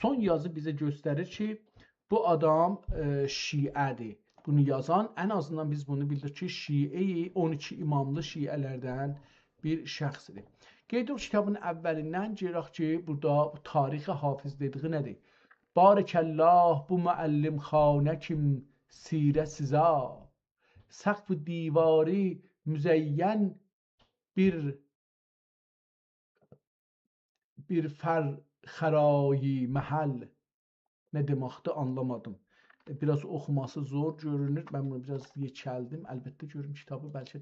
son yazı bize gösterir ki bu adam Şiədir. Bunu yazan en azından biz bunu bildik ki Şii 12 imamlı Şiələrdən bir şəxsdir. Qeyd edirik kitabın əvvəlindən görək ki burada tarixi Hafiz dediği nədir? Barəkəllah bu müəllim xanə kim sirə sizə səqf divari müzəyyən bir fərxərayi məhəl. Ne deməkdir anlamadım. Biraz oxuması zor görünür. Ben bunu biraz yekəldim. Əlbəttə görüm kitabı bəlkə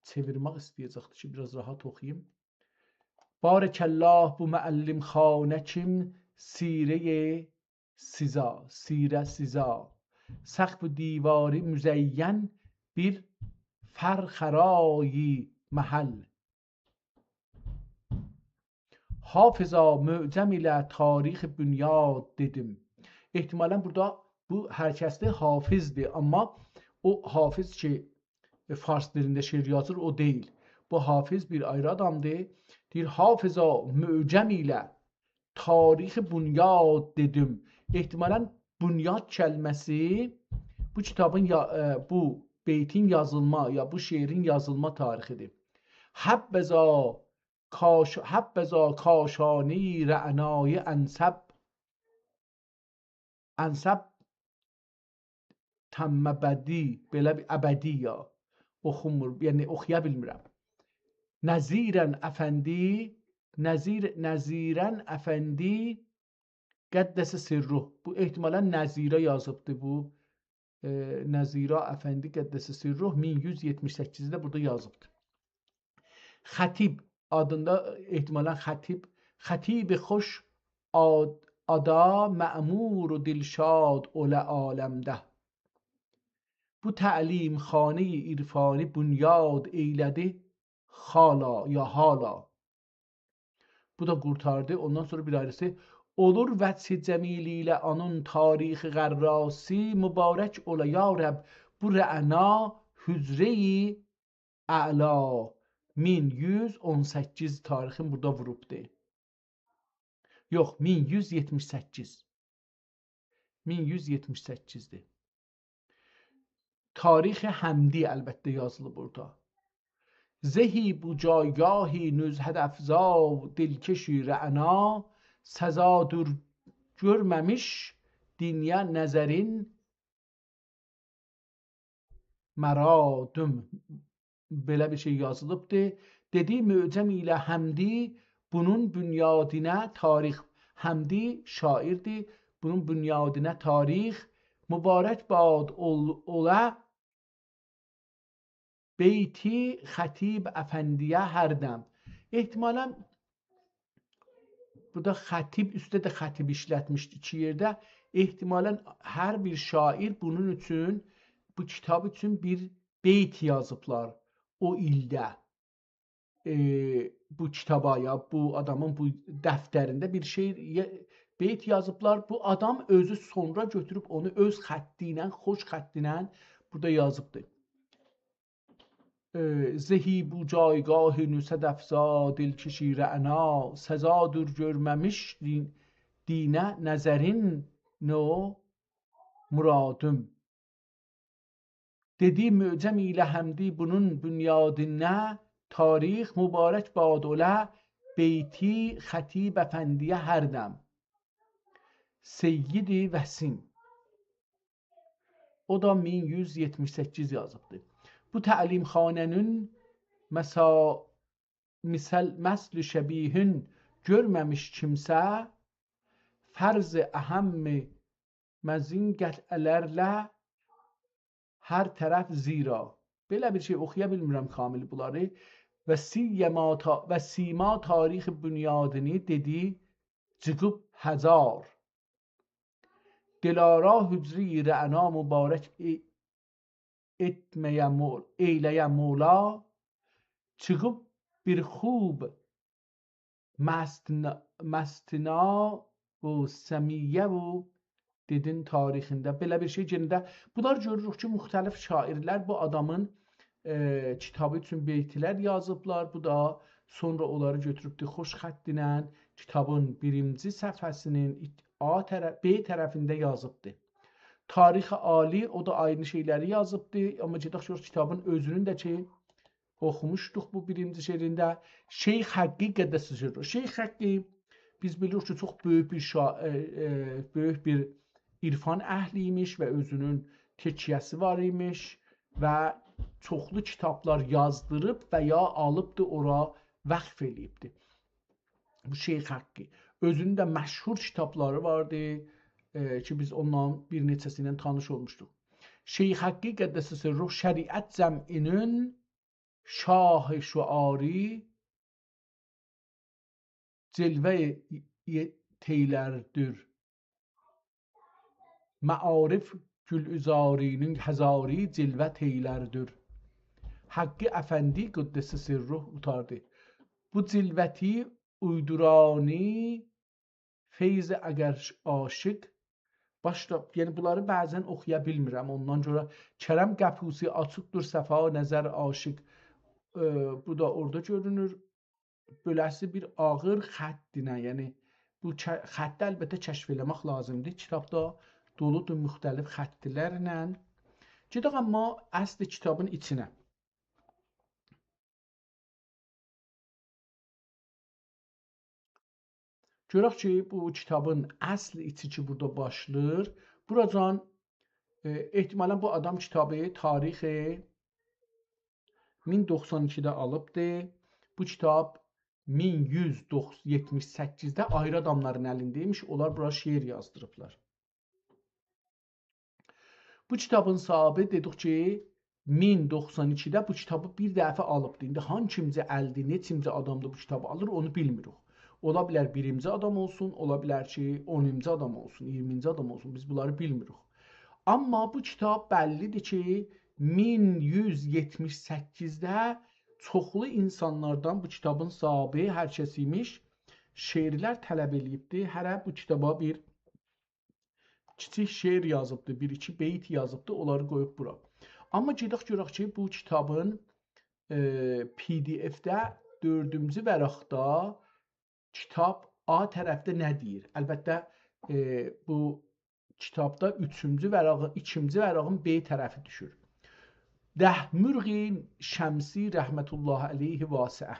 çevirmək istəyəcəkdir ki biraz rahat oxuyayım. Barəkəllah bu müəllim xanə kim sirə sizə səqf divari müzəyyən bir fərxərayi məhəl. Hafıza mücəm ilə tarix bünyad dedim. İhtimalen burada bu herkeste hafizdir ama o hafiz ki Fars dilinde şiir yazır o değil. Bu hafiz bir ayrı adamdır. Deyir hafıza mücəm ilə tarix bünyad dedim. İhtimalen bünyad kəlməsi bu kitabın bu beytin yazılma ya bu şiirin yazılma tarixidir. Həbbeza kaşani rə'nai ənsəb təmməbədi belə bir əbədi ya oxumur, yəni oxuya bilmirəm. Nəzirən əfəndi qəddəsə sirruh. Bu ehtimalən Nəzirə yazıbdır bu. Nəzirə əfəndi qəddəsə sirruh 1178'de burada yazıbdır. Xətib adında ehtimalən xətib xoş ada mə'mur و dilşad olə aləmdə. Bu təlim xanə-i irfani bünyad eylədi xala ya hala. Bu da kurtardı. Ondan sonra bir ayrısı olur vəçh cəmili ilə anın tarixi qərrasi mübarək ola ya Rəbb bu rə'na hüzre-i əla 1118 tarixin burada vurubdur. Yox 1178. 1178'dir. Tarixi Həmdi əlbəttə yazılıb burada. Zehi bu caygahi nüzhəd əfza dilkeşi rə'na səzadur görməmiş dünya nəzərin məradüm belə bir şey yazılıbdır. Dediği mücəm ilə Həmdi bunun bünyadinə tarix Həmdi şairdir. Bunun bünyadinə tarix mübarək bad ola beyti xətib əfəndiyə hərdəm. İhtimalən burada xətib üstə də xətib işlətmişdi iki yerdə. İhtimalən hər bir şair bunun üçün bu kitab üçün bir beyt yazıblar o ildə. bu kitaba ya bu adamın bu dəftərində bir beyt yazıblar. Bu adam özü sonra götürüb onu öz xətti ilə, xoş xətti ilə burada yazıbdır. Zehi bu caygah nüsed efza dilkişi rəna səzadır görməmiş dinə nəzərin no muradım. Dedi mücəm ilə həmdi bunun bünyadinə tarix mübarək badolə beyti xətib əfəndiyə hərdəm. Seyyidi Vəsim. O da 1178 yazıbdır. Bu təlimxanənin məsl şəbihün görməmiş kimsə fərz-i əhəmmi məzin qətələrlə hər tərəf zira. Belə bir şey oxuya bilmirəm kamil bunları. Və sima tarix bünyadini dedi çıxıb həzar. Dilara hücri rəna mübarək eyləyə mola çıxıb bir xub məstina və səmiyyə və dedin tarixində belə bir şey cəndə. Bunlar görürük ki, müxtəlif şairlər bu adamın kitabı üçün beytlər yazıblar. Bu da sonra onları götürübdür xoş xəttinə kitabın birinci səhifəsinin B tərəfində yazıbdır. Tarix-i Ali o da aynı şeyləri yazıbdır. Amma gedək görürük kitabın özünün də ki oxumuşduq bu birinci şeirində. Şeyx Haqqi Qəddəsə Sirruhu. Şeyx Haqqi biz bilirik ki, çox böyük bir irfan əhli imiş və özünün teçiyəsi var imiş və çoxlu kitablar yazdırıb və ya alıbdır ora vəqf eləyibdir. Bu Şeyx Haqqi. Özünün də məşhur kitabları vardı ki biz ondan bir neçəsi ilə tanış olmuşduq. Şeyx Haqqi Qəddəsə Sirruhu şəriət cəminin şah şuari cilvə teylərdir. Məarif Gülüzarinin həzari cilvə teylərdir. Haqqi Əfəndi Qəddəsə Sirruhu utardı. Bu cilvəti uydurani feyz əgər aşıq başda, yəni bunları bəzən oxuya bilmirəm. Ondan görə Kərəm Qəpusi açıqdır səfa nəzər aşıq. Bu da orada görünür. Beləsi bir ağır xəttinə, yəni bu xətti əlbəttə kəşf eləmək lazımdır. Kitabda doludur müxtəlif xəttilərlə. Gedək amma əsl kitabın içinə. Görək ki, bu kitabın əsl içi ki burada başlayır. Buradan ehtimalən bu adam kitabı tarixi 1092-də alıbdır. Bu kitab 1178-də ayrı adamların əlindəymiş. Onlar bura şeir yazdırıblar. Bu kitabın sahibi dedik ki 1092-də bu kitabı bir dəfə alıbdır. İndi hankimcə əldir, neçimcə adamda bu kitabı alır onu bilmirik. Ola bilər birinci adam olsun, ola bilər ki 10-cu adam olsun, 20-ci adam olsun. Biz bunları bilmirik. Amma bu kitab bəllidir ki 1178-də çoxlu insanlardan bu kitabın sahibi hər kəs imiş şeirlər tələb eləyibdir. Hərə bu kitaba bir kiçik şeir yazıbdır, bir iki beyt yazıbdır, onları qoyub bura. Amma gedək görək ki, bu kitabın PDF-də 4-cü vərəqdə kitab A tərəfdə nə deyir? Əlbəttə bu kitabda 2-ci vərəqin B tərəfi düşür. Dəhmürği Şəmsi rəhmətullahi aleyhi vasiə.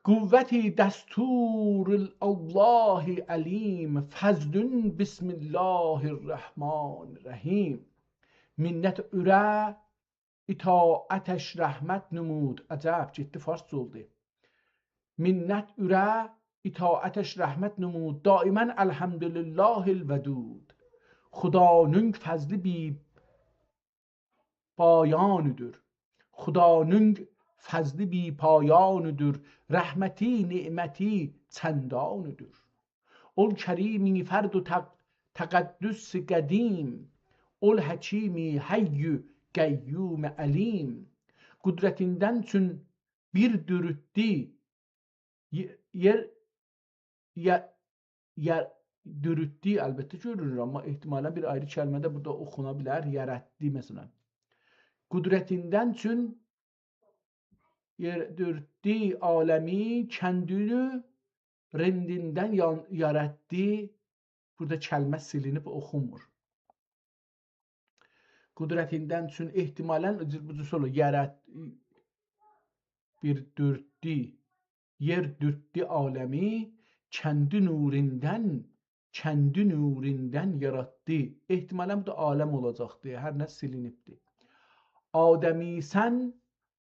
Qüvvəti dəsturul-Allahi əlim fəzdün bismillahirrahmanirrahim. Minnət ürə itaətəş rəhmət nümud. Əcəb, ciddi farsça oldu. Minnət ürə itaətəş rəhmət nümud. Daimən elhamdülillahil vədud. Xudanın fəzli bi payanıdır. Xudanın fəzli bi payanıdır. Rəhməti, ni'məti çəndanıdır. Ol kərimi fərd و təqəddüs qədim. Ol həkimi həyyü qəyyum əlim. Qudretindən üçün bir dürütdi yer dürütdi əlbəttə görünür, amma ehtimalən bir ayrı kəlmə də burada oxuna bilər. Yərətdi məsələn. Qudretindən üçün yer dürütdi aləmi kəndünü rendindən yarattı. Burada kəlmə silinib oxunmur. Qudretindən üçün ehtimalən bu soru bir dürtdi yer dürtdi aləmi kendi nurindən yarattı. Ehtimalən bu da aləm olacaqdı. Hər nə silinibdi.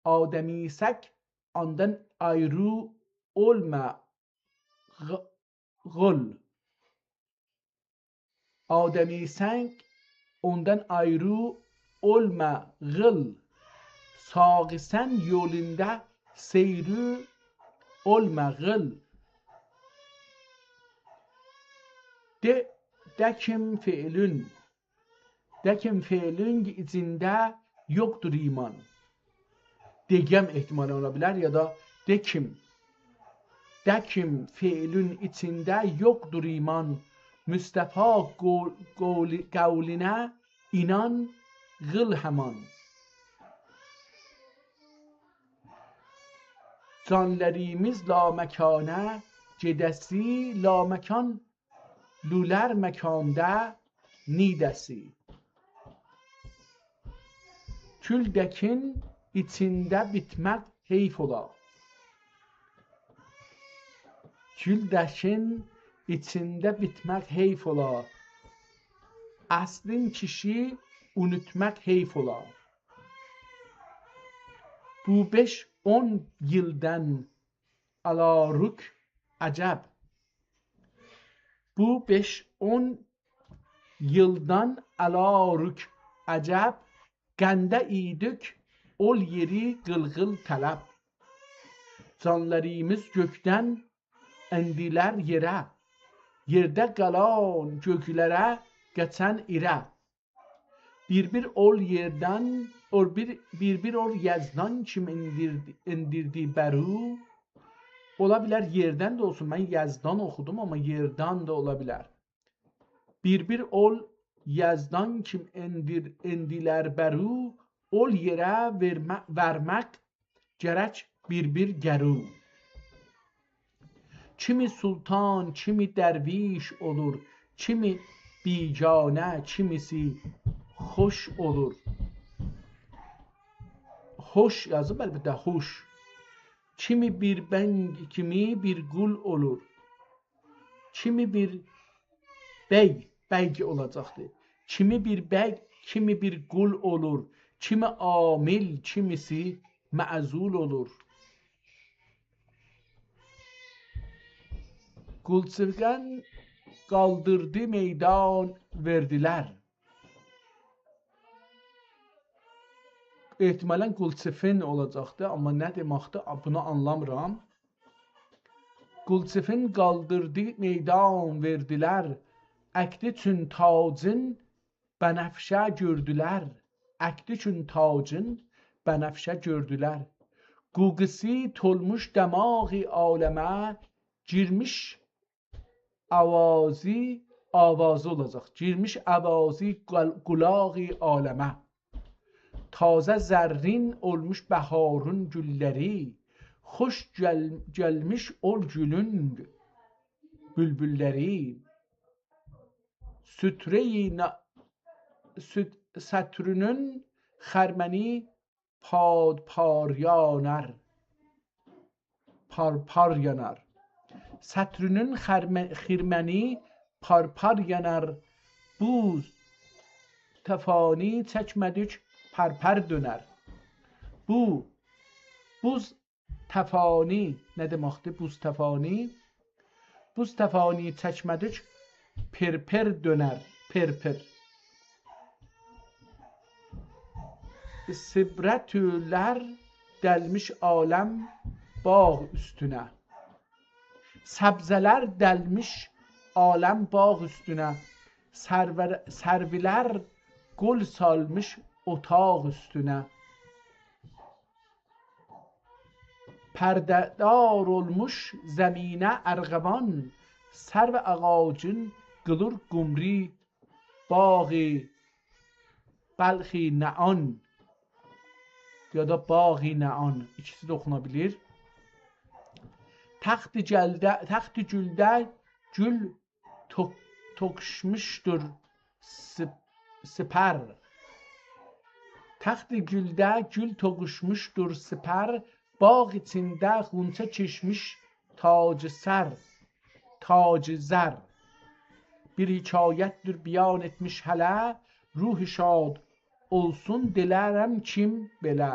Adəmisək ondan ayrı olma gıl. Adəmisək ondan ayrı olma gıl. Sağisen yolunda seyri olma gıl. Dekim fiilin içinde yoktur iman. Degem ehtimali olabilir ya da dekim fiilin içinde yoktur iman. Mustafa qavlinə inan gıl həman. Canlarımız laməkana gedəsi, laməkan lülər məkanda nidəsi. Küldəkin içində bitmək heyf ola. Küldəkin içində bitmək heyf ola. Aslın kişi unutmak heyf ola. Bu 5-10 yıldan alaruk acab. Bu 5-10 yıldan alaruk acab. Qəndə idik ol yeri qılğıl tələb. Canlarımız gökdən endilər yerə. Yerdə qalan göklərə geçen irə. Bir ol yerdən, bir ol yazdan kim indirdi bəru. Ola bilər yerdən də olsun. Mən yazdan oxudum, amma yerdən də ola bilər. Bir ol yazdan kim indilər bəru. Ol yerə vermək gərək bir gəru. Kimi sultan, kimi dərviş olur. Kimi bicane, kimisi hoş olur. Hoş yazıb əlbəttə hoş. Kimi bir bəng, kimi bir qul olur. Kimi bir bəy olacaqdır. Kimi bir bəy, kimi bir qul olur. Kimi amil, kimisi məzul olur. Qulçıqan kaldırdı meydan verdiler. Ehtimalen Qulçifin olacaqdı, amma nə deməkdir bunu anlamıram. Qulçifin kaldırdı meydan verdiler. Əkdi üçün tacın bənəfşə gördülər. Əkdi üçün tacın bənəfşə gördülər. Quqisi tolmuş damağı aləmə girmiş avazı olacaq. Girmiş avazi qulağı aləmə. Taze zerrin olmuş baharın gülləri. Xoş gəlmiş ol gülün bülbülləri. Satrünün xərməni par yanar. Satrünün xirməni par yanar. Buz tefani çəkmədik پر döner. Buz tefani nə deməkdir? Buz tefani çəkmədik per döner. Per. Sibretülər delmiş aləm bağ üstüne. Səbzələr delmiş aləm bağ üstüne. Servilər gül salmış otaq üstüne. Pərdədar olmuş zəminə ərğəvan, sərv ağacın qılır qumri bağı bəlxi nəan ya da bağı nəan, ikisi də oxunabilir. Təxt-i güldə gül töküşmüşdür sipər. Təxt-i güldə gül töküşmüşdür sipər, bağ içində xunça çeşmiş tacı zər. Bir hikayətdir biyan etmiş hələ, ruh şad olsun dilərəm kim belə.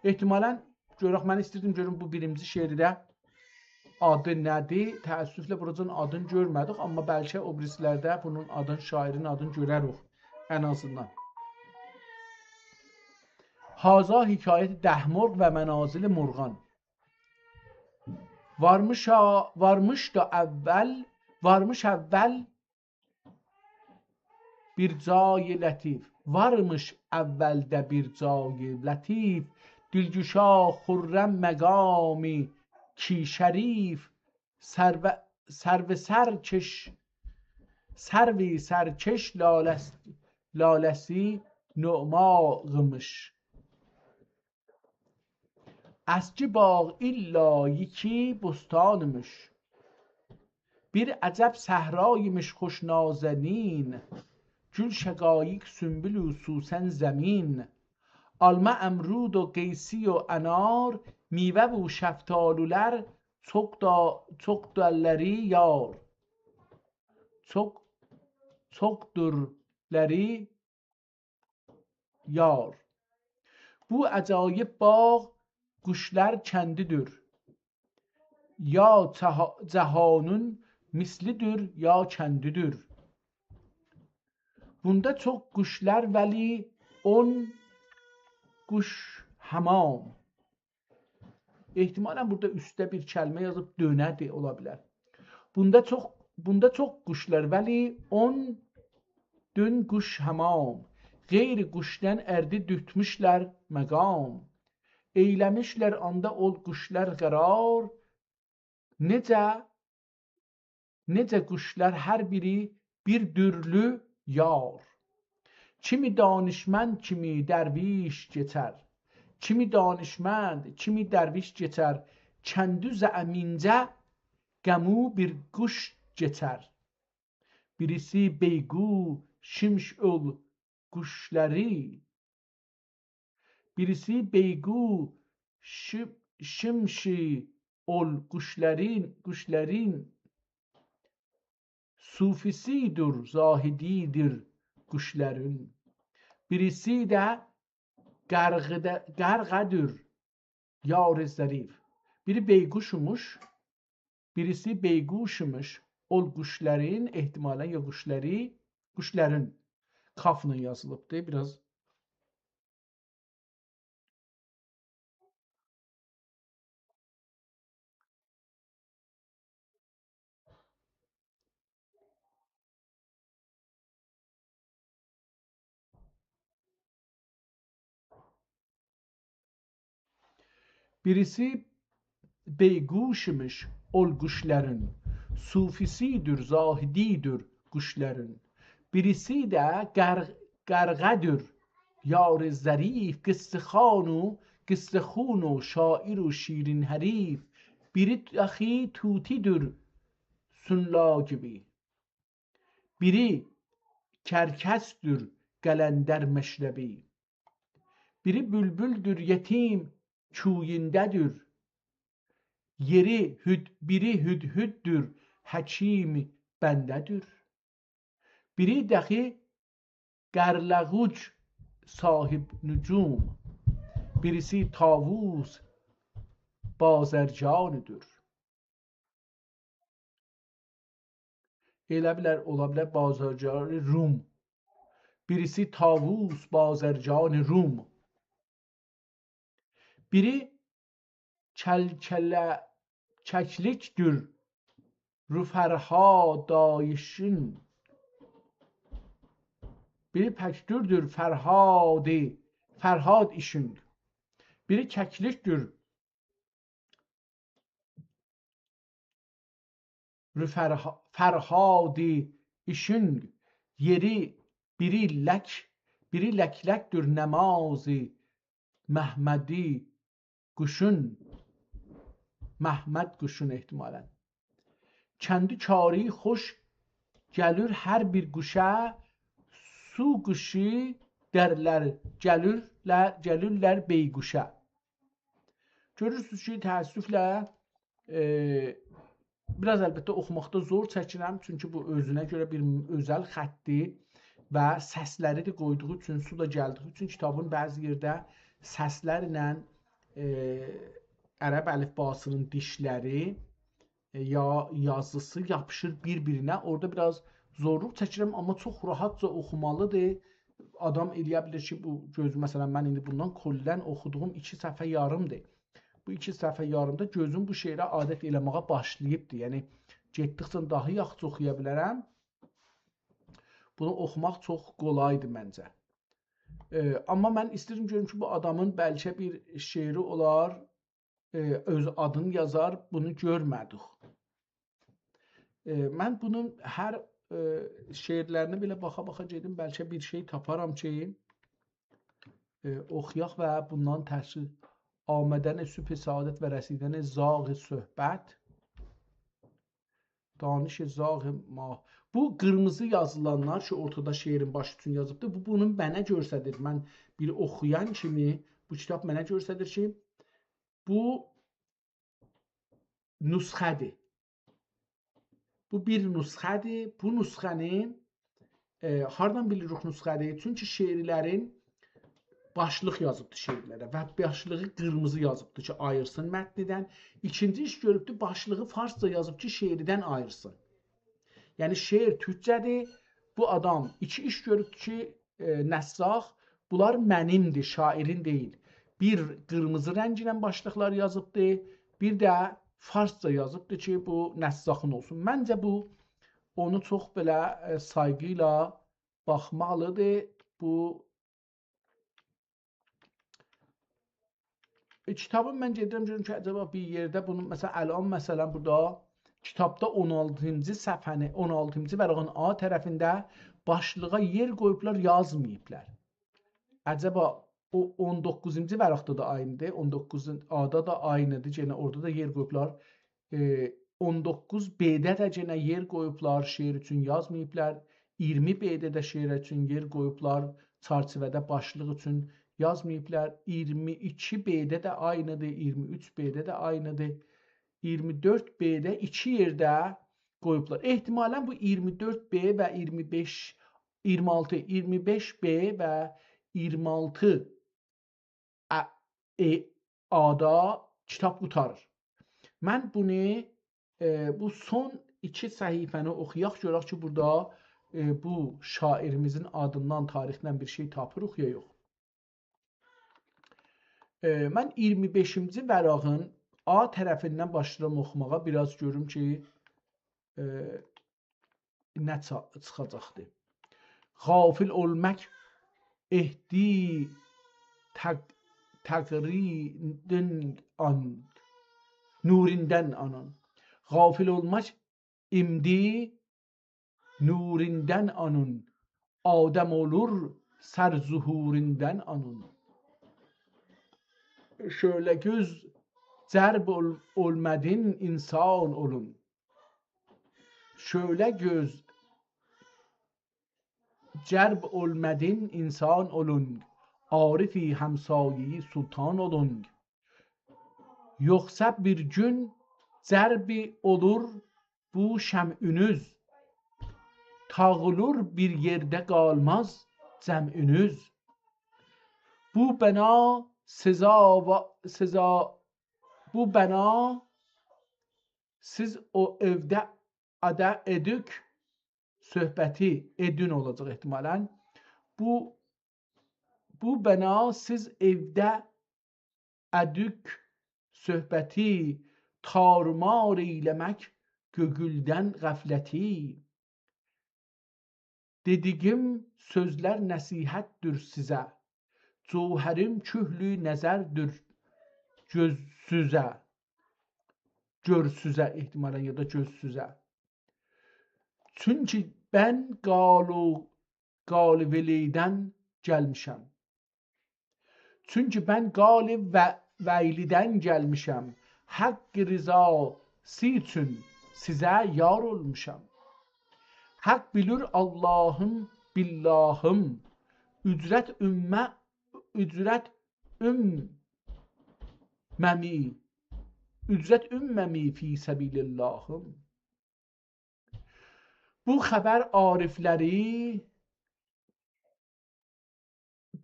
Ehtimalən, görək, mən istirdim görüm bu birinci şeirdə adı nədir? Təəssüflə buracan adını görmədik, amma bəlkə o birislərdə bunun adını, şairin adını görərik ən azından. Haza hikayət Dəhmurq və Mənazil Murğan. Varmış əvvəl bir cay lətif. Varmış əvvəldə bir cay lətif. Dilgüşa xürrəm məqami ki şərif. Sərvi sərkeş laləsi nömağımış. Əski bağ illa yiki bustanımış. Bir əcəb səhraymış xoş nazənin. Gül şəqaiq sümbülü susən zəmin. Alma əmrud و qeysi و ənar. Mivə و şəftالülər çoxdəlləri yar. Çoxdurləri yar. Bu əcayib bağ quşlar kəndidir. Ya cəhanın mislidir ya kəndidir. Bunda çox quşlar vəli on quş hamam. Ehtimalən burada üstdə bir kəlmə yazıb dönədir ola bilər. Bunda çox quşlar vəli on dön quş hamam. Qeyri quşdan ərdi dütmüşlər məqam. Eyləmişlər anda ol quşlar qərar. Necə quşlar hər biri bir dürlü yar. Kimi danışmənd, kimi dərviş keçər. Kimi danışmənd, kimi dərviş keçər. Kəndü zəmincə qəmu bir quş keçər. Birisi beygu şimş ol quşları. Birisi beygu şimşi ol quşların. Sufisidir, zahididir quşların. Birisi də qərqədir, yar-ı zərif. Biri beyguşmuş, birisi beyguşmuş. Ol quşların, ehtimalən ya quşların kafla yazılıbdır biraz. Birisi beyguşmuş ol quşların. Sufisidir, zahididir quşların. Birisi də qərqədir, yar-ı zərif. Qısse xun و şair و şirin hərif. Biri dəxi tutidir, sunla gibi. Biri kərkəsdir, qələndər məşrəbi. Biri bülbüldür, yetim kuyindədir. Biri hüdhüddür, həkim bəndədir. Biri dəxi qərləğuc sahib nücum. Birisi tavus bazərcanıdır. Elə bilər, ola bilər bazərcanı Rum. Birisi tavus bazərcanı Rum. Biri kəklikdir, rüfərha dayışın. Biri pəkdürdür, Fərhad işin. Biri kəklikdir, Fərhadi işin yeri biri lək-ləkdir nəmazı Məhmədi quşun Məhməd quşun ehtimalən. Kəndi kari xoş gəlir hər bir quşa su quşu dərlər gəlirlər beyquşa. Görürsünüz ki, təəssüflə biraz əlbəttə oxumaqda zor çəkirəm, çünki bu özünə görə bir özəl xəttdir və səsləri də qoyduğu üçün, su da gəldiyi üçün kitabın bəzi yerdə səslərlə ərəb əlifbasının dişləri ya yazısı yapışır bir-birinə. Orada biraz zorluq çəkirəm, amma çox rahatca oxumalıdır. Adam eləyə bilir ki, bu gözü, məsələn, mən indi bundan koldən oxuduğum 2 səhifə yarımdır. Bu 2 səhifə yarımda gözüm bu şeirə adət eləməyə başlayıbdır. Yəni, getdikcə daha yaxşı oxuya bilərəm. Bunu oxumaq çox qolaydır məncə. Amma mən istəyirəm görüm ki, bu adamın bəlkə bir şeiri olar, öz adını yazar, bunu görmədik. Mən bunun hər şeirlərinə belə baxa-baxa gedim, bəlkə bir şey taparam ki, oxuyaq və bundan təsir آمدن سوپ سعادت و رسیدن زاغ söhbət danış zağ ma. Bu qırmızı yazılanlar ki, ortada şeirin başı üçün yazıbdır. Bu bunu mənə göstərir. Mən bir oxuyan kimi bu kitab mənə göstərir ki, bu nüsxədir. Bu bir nüsxədir. Bu nüsxəni hardan bilirik nüsxədir? Çünki şeirlərin başlıq yazıbdır şeirlərə və başlığı qırmızı yazıbdır ki, ayırsın mətnidən. İkinci iş görübdür, başlığı farsca yazıb ki, şeirdən ayırsın. Yəni, şeir türkcədir. Bu adam 2 iş görübdür ki, nəssaq, bunlar mənimdir, şairin deyil. Bir qırmızı rəng ilə başlıqlar yazıbdır, bir də farsca yazıbdır ki, bu nəssaqın olsun. Məncə bu, onu çox belə sayğı ilə baxmalıdır. Bu kitabın mən gedirəm görüm ki, acaba bir yerdə bunu, məsələn, burada kitabda 16-cı səhifəni, 16-cı vərəqin A tərəfində başlığa yer qoyublar, yazmayıblar. Acaba o 19-cu vərəqdə də aynıdır, 19-cu A-da da aynıdır, yenə orada da yer qoyublar. 19B-də də yenə yer qoyublar, şeir üçün yazmayıblar. 20B-də də şeir üçün yer qoyublar, çarçivədə başlıq üçün yazmayıblar. 22B-də də aynıdır, 23B-də də aynıdır. 24B-də 2 yerdə qoyublar. Ehtimalən bu 24B və 25, 26, 25B və 26 A-da kitab qutarır. Mən bunu, bu son 2 səhifəni oxuyaq, görək ki, burada bu şairimizin adından, tarixindən bir şey tapırıq ya yox. Mən 25-ci vərəqin A tərəfindən başlayıram oxumağa, biraz görüm ki, nə çıxacaqdır. Qafil olmaq ehdi təqridin an, nurindən anan. Qafil olmaq imdi nurindən anun, Adəm olur sər zuhurindən anun. Şöyle göz cərb olmadın insan olun. Şöyle göz cərb olmadın insan olun. Arifi həmsayi sultan olun. Yoxsa bir gün cərbi olur bu şəmünüz. Tağılır bir yerdə qalmaz cəmünüz. Bu bəna bu bəna siz o evdə ada edük söhbəti edün olacaq ehtimalən. Bu bəna siz evdə edük söhbəti tarumar eyləmək gögüldən qəfləti. Dediyim sözlər nəsihətdir sizə. Cövhərim kühlü nəzərdir görsüzə ehtimalən ya da gözsüzə. Çünki mən qalivelidən gəlmişəm. Çünki mən qalib və vəylidən gəlmişəm. Haqq rizası üçün sizə yar olmuşam. Haqq bilir Allahım, billahım. Ücrət ümməmi fi səbilillahım. Bu xəbər arifləri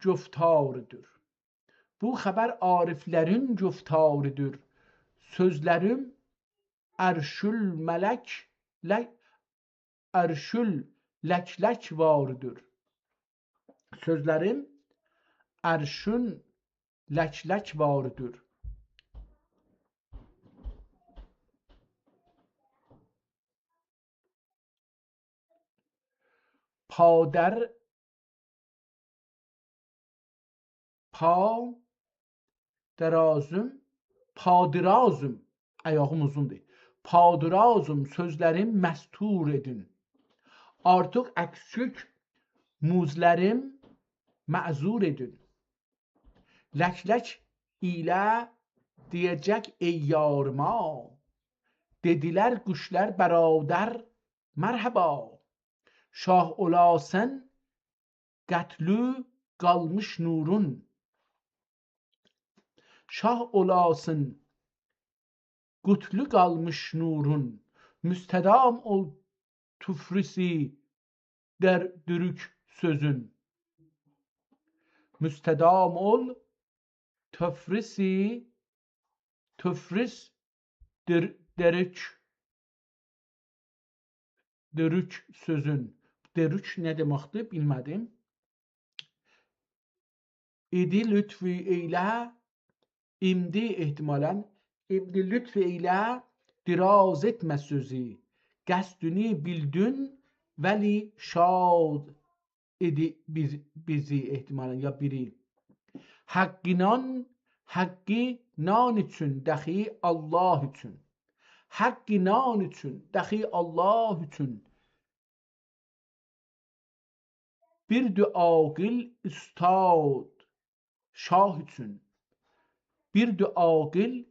guftarıdır. Bu xəbər ariflərin guftarıdır. Sözlərim ərşül lək varıdır. Sözlərim ərşün lək varıdır. Padirazım, ayağım uzundur. Padirazım, sözlərim məstur edin. Artıq əksük muzlərim məzur edin. Lək ilə deyəcək ey yarıma, dedilər quşlar bərabər mərhaba. Şah olasın qətlü qalmış nurun. Şah olasın qutlu qalmış nurun. Müstədam ol tüfrisi der dürük sözün. Müstədam ol tüfris dürük sözün. Dürük nə deməkdir bilmədim. İdi lütfü eylə, imdi ehtimalən, imdi lütfü eylə diraz etmə sözü. Qəsdünü bildün, vəli şad idi bizi ehtimalən ya biri. Haqqı nan üçün, dəxi Allah üçün. Haqqı nan üçün, dəxi Allah üçün. Bir duaqil ustad şah üçün. Bir duaqil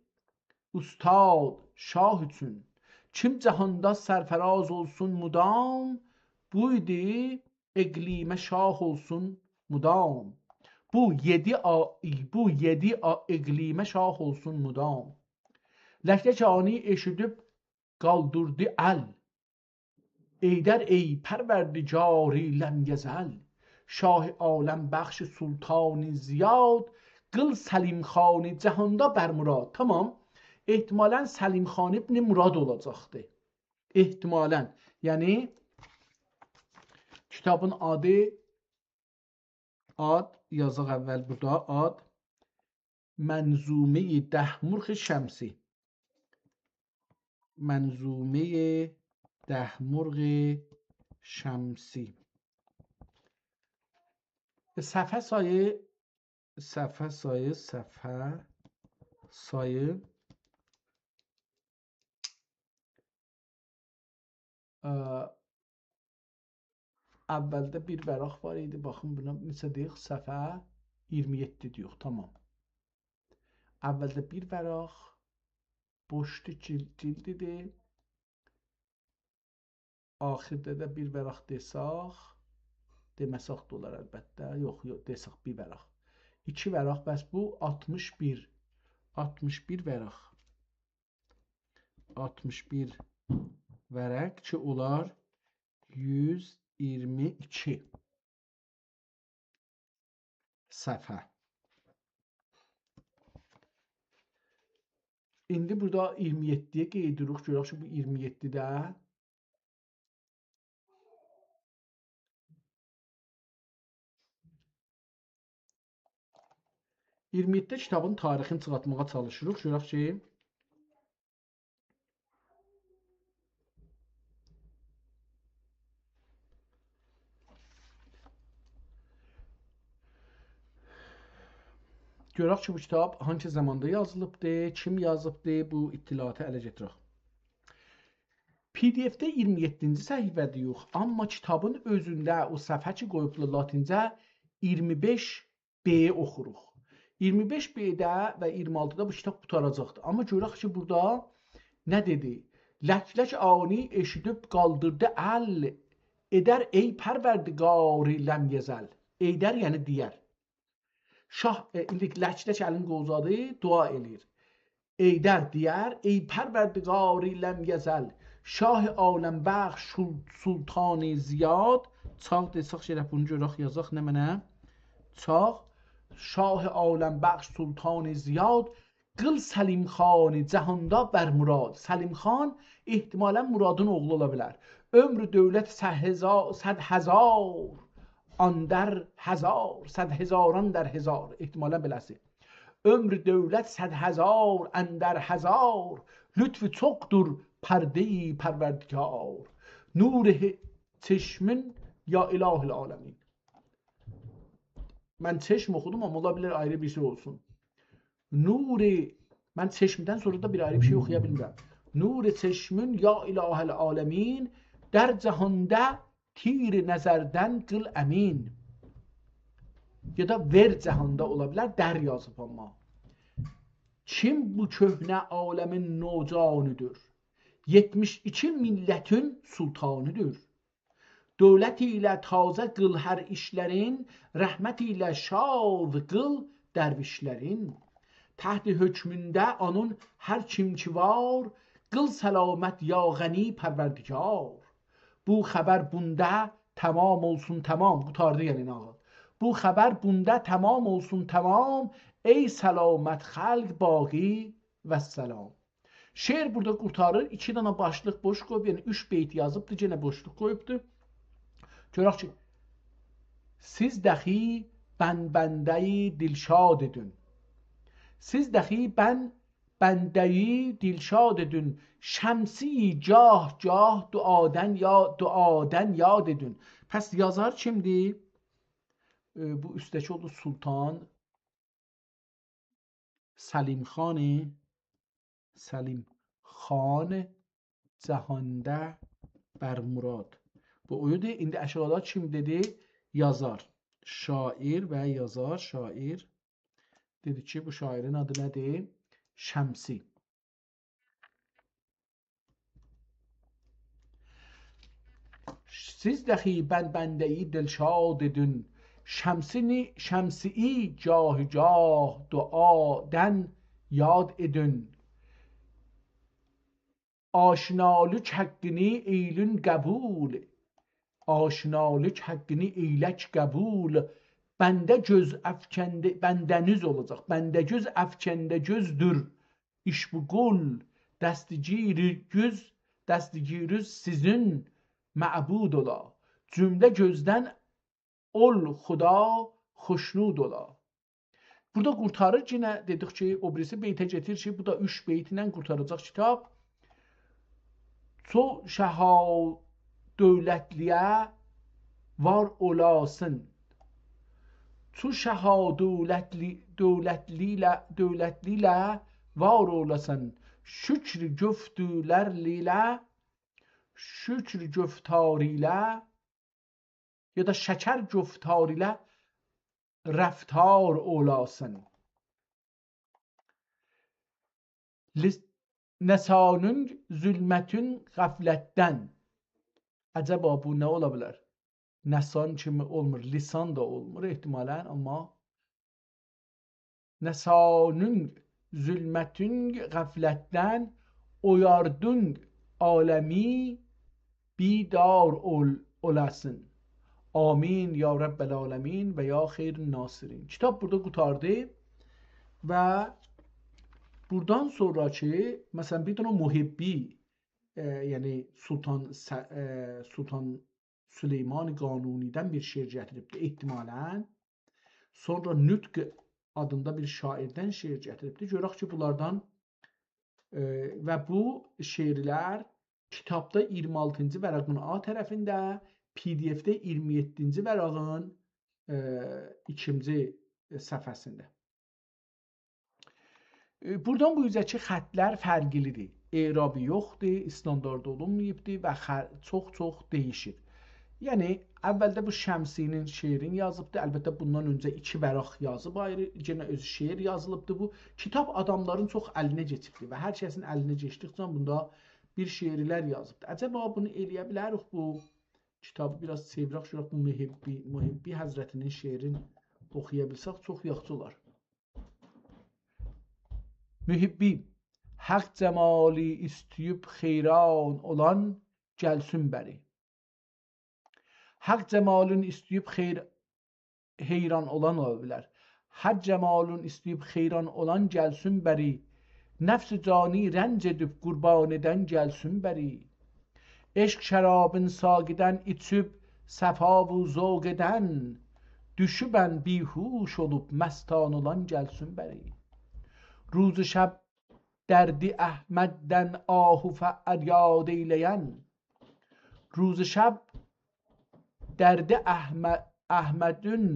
ustad şah üçün. Kim cahanda sərfəraz olsun mudam, buydu iqlimə şah olsun mudam. Bu yedi iqlimə şah olsun mudam. Ləkləkanı eşidib qaldırdı əl. Eydər ey pərverdigari ləm yəzəl. Şah-ı aləm bəxş sultan-ı ziyad. Qıl Səlim xanı cahanda bərmurad. Tamam. Ehtimalən Səlim xan ibn Murad olacaqdır. Ehtimalən. Yəni kitabın adı yazaq əvvəl burada ad Mənzume-i Dəhmurq Şəmsi. Mənzume-i Dəhmurq Şəmsi. Səhifə sayı əvvəldə bir vəraq var idi. Baxın buna necə deyək? Səhifə 27 deyək. Tamam. Əvvəldə bir vəraq boşdu cildidir. Axirdə də bir vəraq desaq, deməsək də olar əlbəttə. Yox, desək bir vəraq. 2 vəraq, bəs bu 61. 61 vəraq. 61 vərək ki, olar 122 səhifə. İndi burada 27-yə qeydirik. Görək ki, bu 27-də 27-də kitabın tarixini çıxartmağa çalışırıq. Görək ki, bu kitab hangi zamanda yazılıbdır, kim yazıbdır, bu ittilatı ələ gətirək. PDF-də 27-ci səhifədə yox, amma kitabın özündə o səhifə ki qoyublar latincə 25B oxuruq. 25B-də və 26-da bu kitab qutaracaqdır. Amma görək ki, burada nə dedi? Lək-lək ani eşidib qaldırdı əl, edər ey pərverdigari ləm yezəl. Eydər yəni deyər. Şah, indi lək-lək əlin qozadı, dua eləyir. Eydər deyər, ey pərverdigari ləm yezəl. Şah aləm bəxş sultan ziyad. Çağ desək şərəf bunu görək yazaq nə mənə? Çağ Şah aləm bəxş sultan ziyad qıl Səlim xan cəhanda bər murad. Səlim xan ehtimalən Muradın oğlu ola bilər. Ömrü dövlət səd həzar andər həzar, səd həzaran dar həzar. Ehtimalən beləsi. Ömrü dövlət səd həzar andər həzar. Lütfü çoxdur pərde-i pərverdigar. Nur çeşmin ya ilahil alemin. Mən çeşm oxudum ama olabilir ayrı bir şey olsun. Nuri, mən çeşmdən sonra da bir ayrı bir şey oxuya bilmirəm. Nuri çeşmin ya ilahil alemin. Der cahanda tir nəzərdən qıl əmin. Ya da ver cahanda ola bilər, der yazıb amma. Kim bu köhnə aləmin nocanıdır? 72 millətin sultanıdır. Dövlət ilə tazə qıl hər işlərin, rəhmət ilə şad qıl dərvişlərin. Təhti hökmündə onun hər kim ki var, qıl səlamət ya ғəni pərverdigar. Bu xəbər bunda tamam olsun tamam. Qutardı yəni nağıl. Bu xəbər bunda tamam olsun tamam. Ey səlamət xalq baqi və səlam. Şeir burada qurtarır. 2 dana başlıq boş qoyub, yəni 3 beyt yazıbdır, yenə boşluq qoyubdur. Görək ki, siz dəxi bəndəyi dilşad edin. Siz dəxi bəndəyi dilşad edin. Şəmsi cah duadən yad edin. Pəs yazar kimdir? Bu üstəki oldu Sultan Səlim xan cəhanda bər murad. Bu oyudur. İndi aşağıda kim dedi? Yazar. Şair və yazar. Şair. Dedi ki, bu şairin adı nədir? Şəmsi. Siz dəxi bəndəyi dilşad edin. Şəmsi cah duadən yad edin. Aşinalük həqqini eylün qəbul. Aşinalük həqqini eylək qəbul. Bəndə göz əfkəndə, bəndəniz olacaq. Bəndə göz əfkəndə gözdür. İş bu qul. Dəstigirüz sizin məbud ola. Cümlə gözdən ol xuda xoşnud ola. Burada qurtarır yenə dedik ki, o birisi beytə getir ki, bu da 3 beyt ilə qurtaracaq kitab. Ço şəha dövlətliyə var olasın. Ço şəha dövlətliyə var olasın. Şükr göftülərlə, şükr göftarıyla ya da şəkər göftarıyla rəftar olasın. Nəsanın zülmətün qəflətdən. Əcəba bu nə ola bilər? Nəsan kimi olmur, lisan da olmur ehtimalən, amma nəsanın zülmətün qəflətdən oyardın aləmi bidar olasın. Amin ya Rabbel alemin və ya xeyrin nasirin. Kitab burada qutardı və buradan sonraki, məsələn, bir dənə Muhibbi, yəni Sultan Süleyman Qanunidən bir şeir gətiribdir ehtimalən. Sonra Nütq adında bir şairdən şeir gətiribdir. Görək ki, bunlardan və bu şeirlər kitabda 26-cı vərəqin A tərəfində, PDF-də 27-ci vərəqin 2-ci səhifəsində. Buradan bu üzəki xətlər fərqlidir. erabi yoxdur, standart olunmayıbdır və çox dəyişir. Yəni əvvəldə bu Şəmsinin şeirini yazıbdı. Əlbəttə bundan öncə 2 vəraq yazıb ayrı, yenə öz şeir yazılıbdı bu. Kitab adamların çox əlinə keçibdi və hər kəsin əlinə keçdikcə bunda bir şeirlər yazıbdı. Əcəba bunu eləyə bilərik bu kitabı biraz çevirək şuraq bu Muhibbi Həzrətinin şeirini oxuya bilsək çox yaxşı olar. Mühibbi haqq cəmali istəyib xeyran olan gəlsin bəri. Haqq cəmalın istəyib heyran olan ola bilər. Haqq cəmalın istəyib xeyran olan gəlsin bəri. Nəfs-i cani rənc edib qurban edən gəlsin bəri. Eşq şərabın saqidən içib səfa və zövq edən, düşübən bihuş olub məstan olan gəlsin bəri. روز شب دردی احمدdən ahı fəryad eyləyən, روز şab dərdi Əhmədin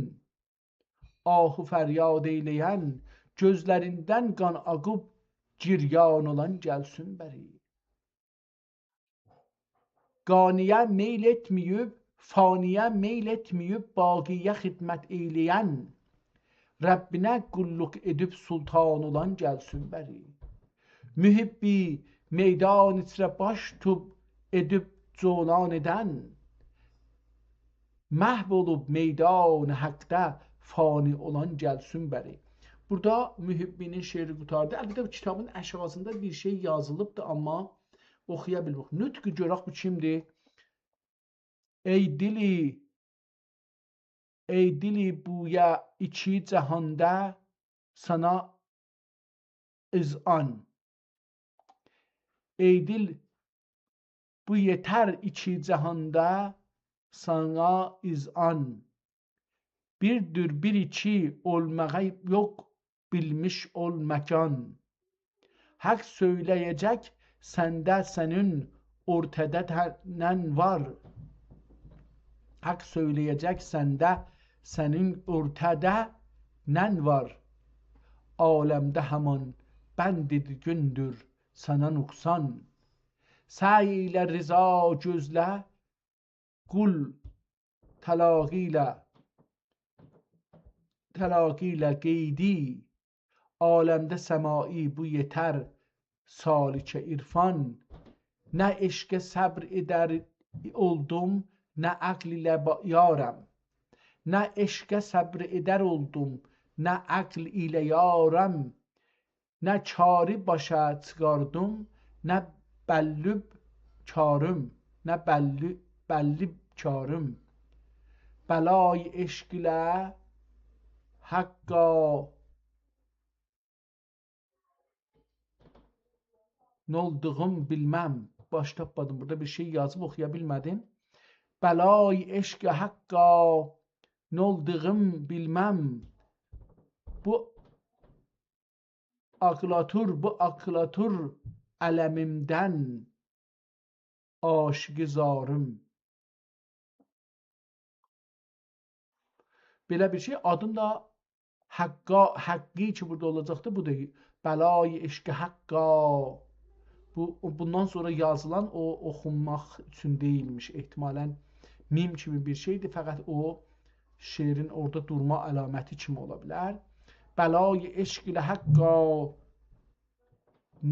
ahı fəryad eyləyən, gözlərindən qan aqıb giryan olan gəlsin bəri. Qaniyə meyl etməyib, faniyə meyl etməyib, baqiyə xidmət eyləyən, Rəbbinə qulluq edib sultan olan gəlsin bəri. Mühibbi meydan içrə baş tub edib conan edən, məhv olub meydan haqqda fani olan gəlsin bəri. Burada Mühibbinin şeiri qutardı. Əlbəttə bu kitabın aşağısında bir şey yazılıbdı, amma oxuya bilmirik. Nütqü görək bu kimdir? Ey dili buya iki cəhanda sana izan. Ey dil bu yetər iki cəhanda sana izan. Birdir bir iki olmağa yox bilmiş ol məkan. Haqq söyləyəcək səndə sənin ortada nən var. Haqq söyləyəcək səndə sənin ortada nən var. Aləmdə həman bəndidir gündür sana nuqsan. Səy ilə rıza gözlə, qul təlaqi ilə qeydi. Aləmdə səmai bu yetər salikə irfan. Nə eşqə səbr edər oldum, nə aql ilə yarəm. Nə eşqə səbr edər oldum, nə aql ilə yarəm. Nə çarı başa çıxardım, nə bəllib karım, nə bəllib karım. Bəlay eşq ilə haqqa nolduğum bilməm. Baş tapmadım. Burada bir şey yazıb oxuya bilmədim. Bəlay eşq haqqa nolduğum bilməm. Bu aqlatur ələmimdən aşıqı zarım. Belə bir şey. Adım da haqqi ki burada olacaqdı. Bu da bəlay eşq haqqa. Bundan sonra yazılan o oxunmaq üçün deyilmiş. Ehtimalən mim kimi bir şeydir. Fəqət o şeirin orada durma əlaməti kimi ola bilər. Bəlay eşq ilə haqqa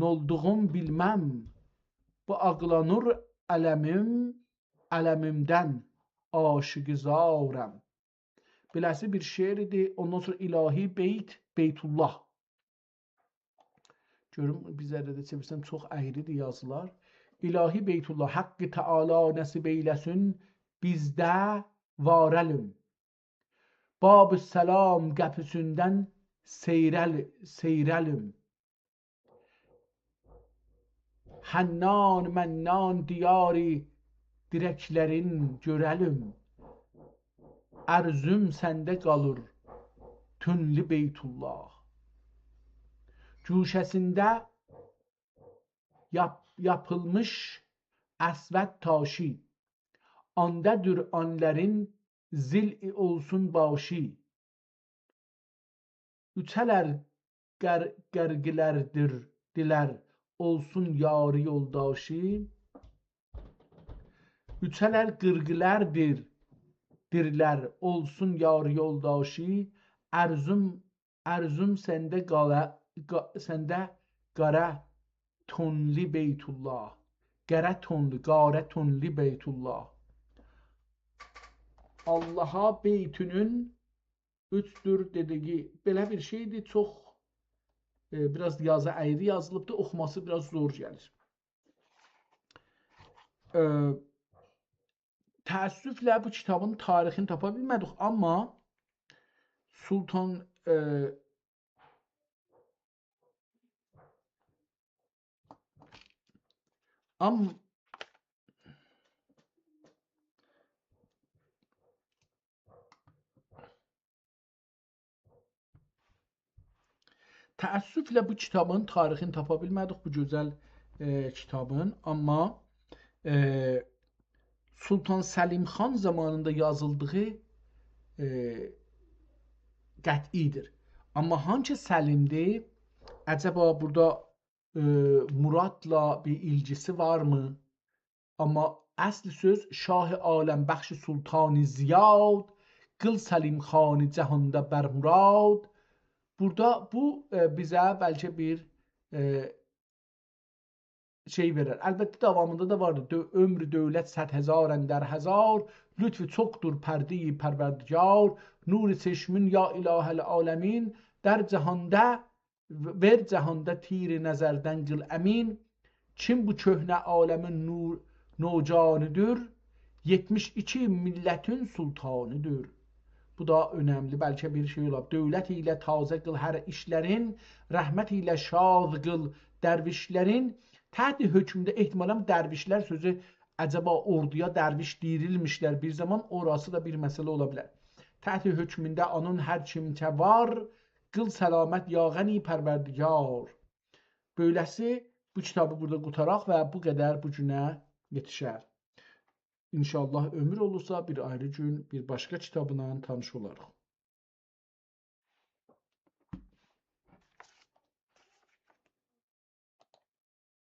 nolduğum bilməm. Bu aqlanur ələmimdən aşıqı zarəm. Beləsi bir şeirdir. Ondan sonra ilahi Beytullah. Görüm bizlərdə də çevirsəm çox əyridir yazılar. İlahi Beytullah haqqı Teala nəsib eyləsin bizdə varəlüm. Bab-ı səlam qəpüsündən seyrəlüm. Hənnan mənnan diyari dirəklərin görəlüm. Ərzüm səndə qalır tünlü Beytullah. Cuşəsində yapılmış əsvət taşı. Andadır anların zil olsun başı. Üçələr qərqilərdir dilər. olsun yarı yoldaşı. Üçələr qırqılərdir, dirlər olsun yarı yoldaşı. Ərzum səndə qara tonli Beytullah. Qara tonli, qara tonli Beytullah. Allaha beytünün üçdür dediği belə bir şeydir. Çox biraz yazı əyri yazılıbdır. Oxuması biraz zor gəlir. Təəssüflə bu kitabın tarixini tapa bilmədik, amma Sultan təəssüflə bu kitabın tarixini tapa bilmədik, bu gözəl kitabın, amma Sultan Səlim Xan zamanında yazıldığı qətidir. Amma hangi Səlimdir? Əcəba burada Muradla bir ilgisi varmı? Amma əsli söz Şah-ı Aləm Bəxş Sultan-ı Ziyad qıl Səlim Xan-ı Cəhanda bərmurad. Burada bu bizə bəlkə bir şey verir. Əlbəttə davamında da vardı. Ömrü dövlət 100,000 əndər həzar, lütfü çoxdur pərdi-i pərverdigar, nur-i çeşmin ya ilahəl aləmin, در cəhanda ver cəhanda tir-i nəzərdən qıl əmin. Kim bu köhnə aləmin nocanıdır, 72 millətin sultanıdır. Bu da önemli. Bəlkə bir şey olab. Dövlət ilə tazə qıl hər işlərin, rəhmət ilə şad qıl dərvişlərin. Təhti hökmdə ehtimalım dərvişlər sözü əcəba orduya dərviş deyilmişlər bir zaman, orası da bir məsələ ola bilər. Təhti hökmündə onun hər kimsə var, qıl səlamət ya qəni pərverdigar. Böyləsi bu kitabı burada qutaraq və bu qədər bu günə yetişər. İnşallah ömür olursa bir ayrı gün bir başqa kitabla tanış olarıq.